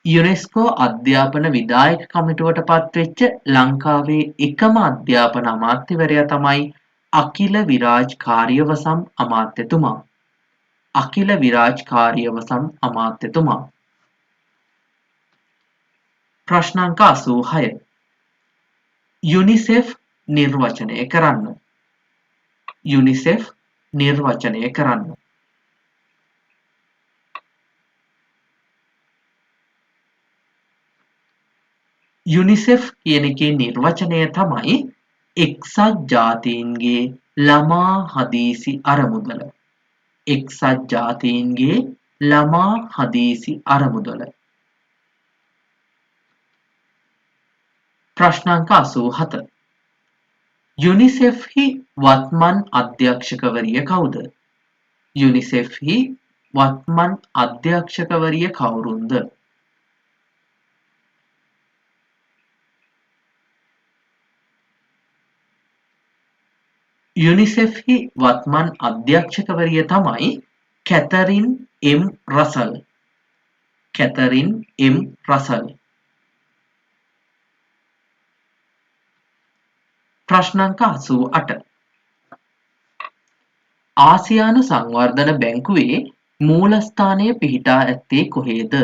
යුනෙස්කෝ අධ්‍යාපන විධායක කමිටුවට පත්වෙච්ච ලංකාවේ එකම අධ්‍යාපන අමාත්‍යවරයා තමයි අකිල විරාජ් කාරියවසම් අමාත්‍යතුමා. අකිල විරාජ් කාරියවසම් අමාත්‍යතුමා. ප්‍රශ්නාංක 86. යුනිසෙෆ් නිර්වචනය කරන්න. යුනිසෙෆ් නිර්වචනය කරන්න. යුනිසෙෆ් කියන එකේ නිර්වචනය තමයි එක්සත් ජාතීන්ගේ ළමා හදීසි අරමුදල. එක්සත් ජාතීන්ගේ ළමා හදීසි අරමුදල. ප්‍රශ්නාංක 87. යුනිසෙෆ්හි වත්මන් අධ්‍යක්ෂකවරිය කවුද? යුනිසෙෆ්හි වත්මන් අධ්‍යක්ෂකවරිය කවුරුන්ද? යුනිසෙෆ්හි වත්මන් අධ්‍යක්ෂකවරිය තමයි කැතරින් එම් රසල්. කැතරින් එම් රසල්. ප්‍රශ්නාංක 88. ආසියානු සංවර්ධන බැංකුවේ මූලස්ථානය පිහිටා ඇත්තේ කොහේද?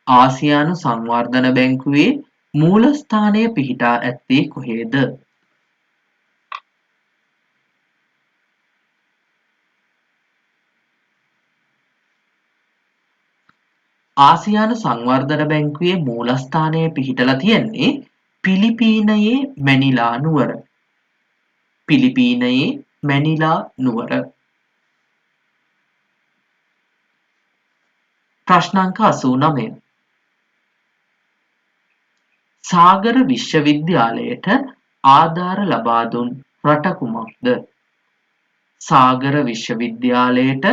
ආසියානු සංවර්ධන බැංකුවේ මූලස්ථානය පිහිටා ඇත්තේ කොහේද? ආසියානු සංවර්ධන බැංකුවේ මූලස්ථානය පිහිටලා තියෙන්නේ පිලිපීනයේ මැනිලා නුවර. පිලිපීනයේ මැනිලා නුවර. ප්‍රශ්නාංක 89. සාගර විශ්වවිද්‍යාලයට ආධාර ලබා දුන් රට කුමක්ද? සාගර විශ්වවිද්‍යාලයට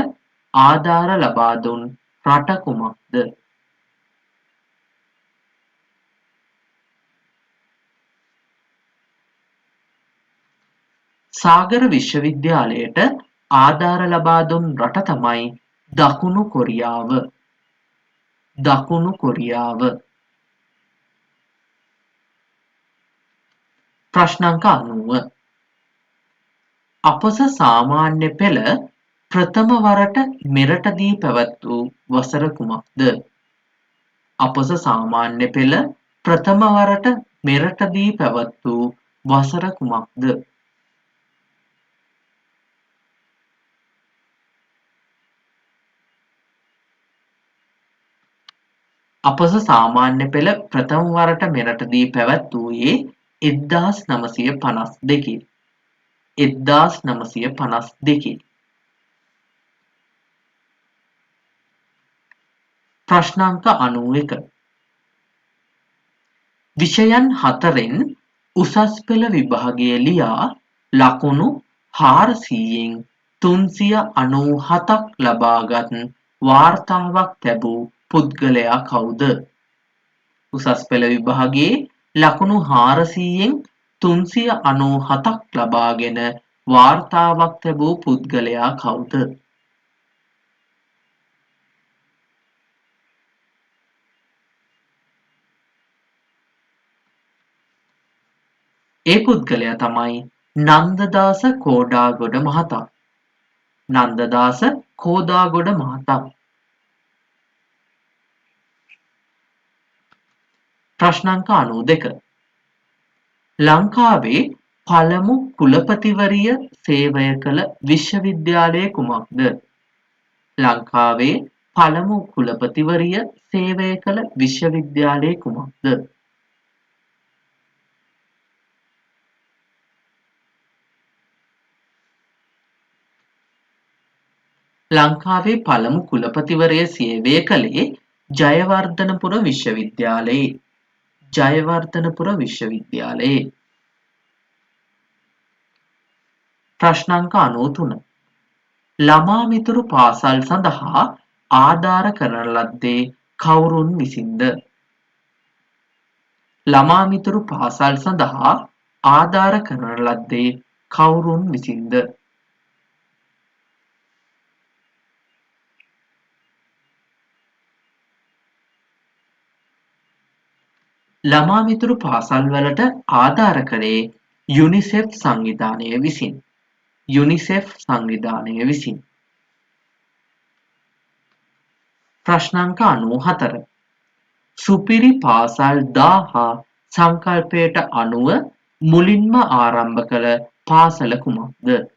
ආධාර ලබා දුන් රට කුමක්ද? සාගර විශ්වවිද්‍යාලයට ආධාර ලබා දුන් රට තමයි දකුණු කොරියාව. දකුණු කොරියාව. ප්‍රශ්නාංක 90. අපොස සාමාන්‍ය පෙළ ප්‍රථම වරට මෙරටදී පැවැත් වූ වසර කුමක්ද? අපොස සාමාන්‍ය පෙළ ප්‍රථම වරට මෙරටදී පැවැත් වූ වසර කුමක්ද? අපොස සාමාන්‍ය පෙළ ප්‍රථම වරට මෙරටදී පැවැත්වූයේ 1952. 1952. ප්‍රශ්නාංක 91 විෂයන් 4න් උසස් පෙළ විභාගය ලියා ලකුණු 400න් 397ක් ලබාගත් වාර්තාවක් ලැබූ පුද්ගලයා කවුද? උසස් පෙළ විභාගයේ ලකුණු 400න් 397ක් ලබාගෙන වාර්තාවක් ලැබූ පුද්ගලයා කවුද? ඒ පුද්ගලයා තමයි නන්දදාස කෝඩාගොඩ මහතා. නන්දදාස කෝදාගොඩ මහතා. ප්‍රශ්නාංක 92 ලංකාවේ පළමු කුලපතිවරිය සේවය කළ විශ්වවිද්‍යාලය කුමක්ද? ලංකාවේ පළමු කුලපතිවරිය සේවය කළ විශ්වවිද්‍යාලය කුමක්ද? ලංකාවේ පළමු කුලපතිවරය සේවය කළේ ජයවර්ධනපුර විශ්වවිද්‍යාලයේ. ජයවර්ධනපුර විශ්වවිද්‍යාලයේ. ප්‍රශ්නාංක 93 ළමා මිතුරු පාසල් සඳහා ආධාර කරන ලද්දේ කවුරුන් විසින්ද? ළමා මිතුරු පාසල් සඳහා ආධාර කරන ලද්දේ කවුරුන් විසින්ද? ළමා මිතුරු පාසල්වලට ආධාර කළේ යුනිසෙෆ් සංවිධානය විසින්. යුනිසෙෆ් සංවිධානය විසින්. ප්‍රශ්නාංක 94 සුපිරි පාසල් 1000 සංකල්පයට අනුව මුලින්ම ආරම්භ කළ පාසල කුමක්ද?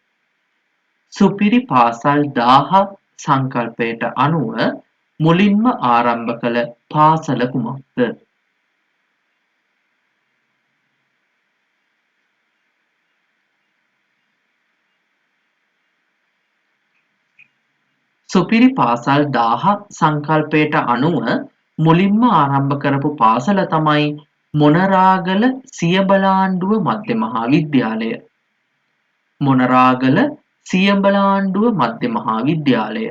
සුපිරි පාසල් 1000 සංකල්පයට අනුව මුලින්ම ආරම්භ කළ පාසල කුමක්ද? සුපිරි පාසල් 1000 සංකල්පයට අනුව මුලින්ම ආරම්භ කරපු පාසල තමයි මොනරාගල සියඹලාන්ඩුව මධ්‍ය මහා විද්‍යාලය. මොනරාගල සියඹලාන්ඩුව මධ්‍ය මහා විද්‍යාලය.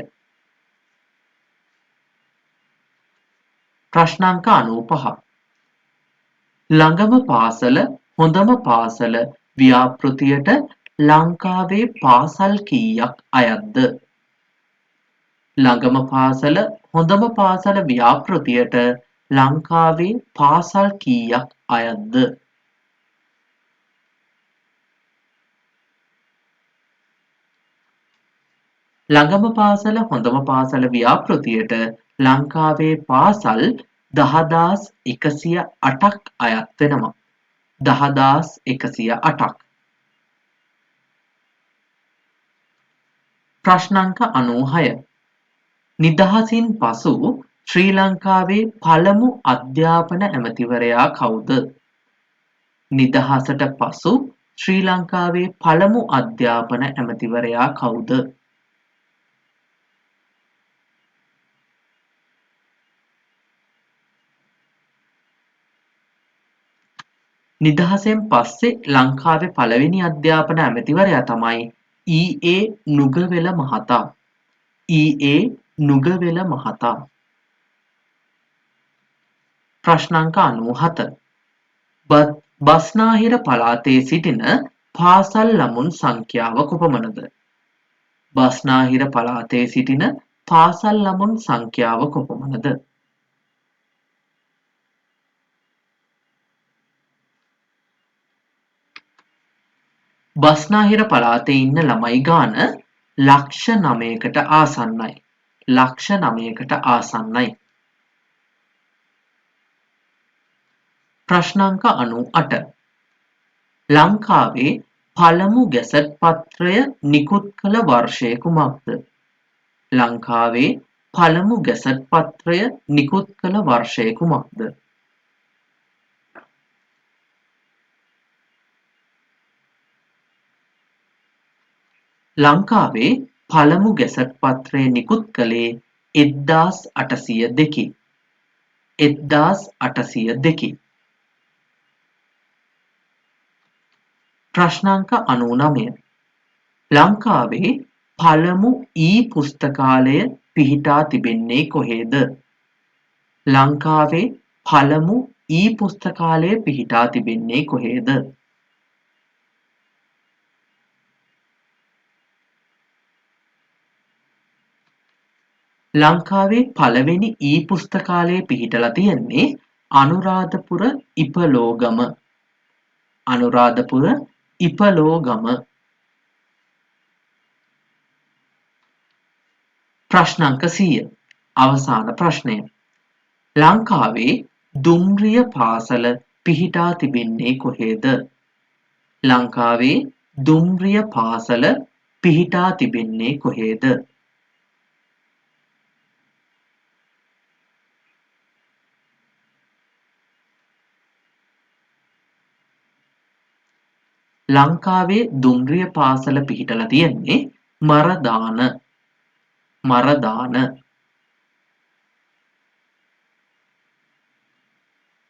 ප්‍රශ්නාංක 95 ළඟම පාසල හොඳම පාසල ව්‍යාපෘතියට ලංකාවේ පාසල් කීයක් අයත්ද? ළඟම පාසල හොඳම පාසල ව්‍යාපෘතියට ලංකාවේ පාසල් කීයක් අයත්ද? ළඟම පාසල හොඳම පාසල ව්‍යාපෘතියට ලංකාවේ පාසල් 10108ක් අයත් වෙනවා. 10108ක්. ප්‍රශ්නාංක 96 නිදහසින් පසු ශ්‍රී ලංකාවේ පළමු අධ්‍යාපන ඇමතිවරයා කවුද? නිදහසට පසු ශ්‍රී ලංකාවේ පළමු අධ්‍යාපන ඇමතිවරයා කවුද? නිදහසෙන් පස්සේ ලංකාවේ පළවෙනි අධ්‍යාපන ඇමතිවරයා තමයි ඊ.ඒ. නුගවෙල මහතා. ඊ.ඒ. නුගවෙල මහතා. ප්‍රශ්නාංක 97 බස්නාහිර පළාතේ සිටින පාසල් ළමුන් සංඛ්‍යාව කොපමණද? බස්නාහිර පළාතේ සිටින පාසල් ළමුන් සංඛ්‍යාව කොපමණද? බස්නාහිර පළාතේ ඉන්න ළමයි ගාන ලක්ෂ 9කට ආසන්නයි. ලක්ෂ 9කට ආසන්නයි. ප්‍රශ්නාංක 98 ලංකාවේ පළමු ගැසට් පත්‍රය නිකුත් කළ වර්ෂය කුමක්ද? ලංකාවේ පළමු ගැසට් පත්‍රය නිකුත් කළ වර්ෂය කුමක්ද? ලංකාවේ පළමු ගැසට් පත්‍රය නිකුත් කළේ 1802 1802 ප්‍රශ්නාංක 99 ලංකාවේ පළමු පුස්තකාලය පිහිටා තිබෙන්නේ කොහේද? ලංකාවේ පළමු පුස්තකාලය පිහිටා තිබෙන්නේ කොහේද? ලංකාවේ පළවෙනි පුස්තකාලය පිහිටලා තියෙන්නේ අනුරාධපුර ඉපලෝගම. අනුරාධපුර ඉපලෝගම. ප්‍රශ්නාංක 100 අවසාන ප්‍රශ්නය. ලංකාවේ දුම්රිය පාසල පිහිටා තිබෙන්නේ කොහේද? ලංකාවේ දුම්රිය පාසල පිහිටා තිබෙන්නේ කොහේද? ලංකාවේ දුම්රිය පාසල පිහිටලා තියෙන්නේ මරදාන. මරදාන.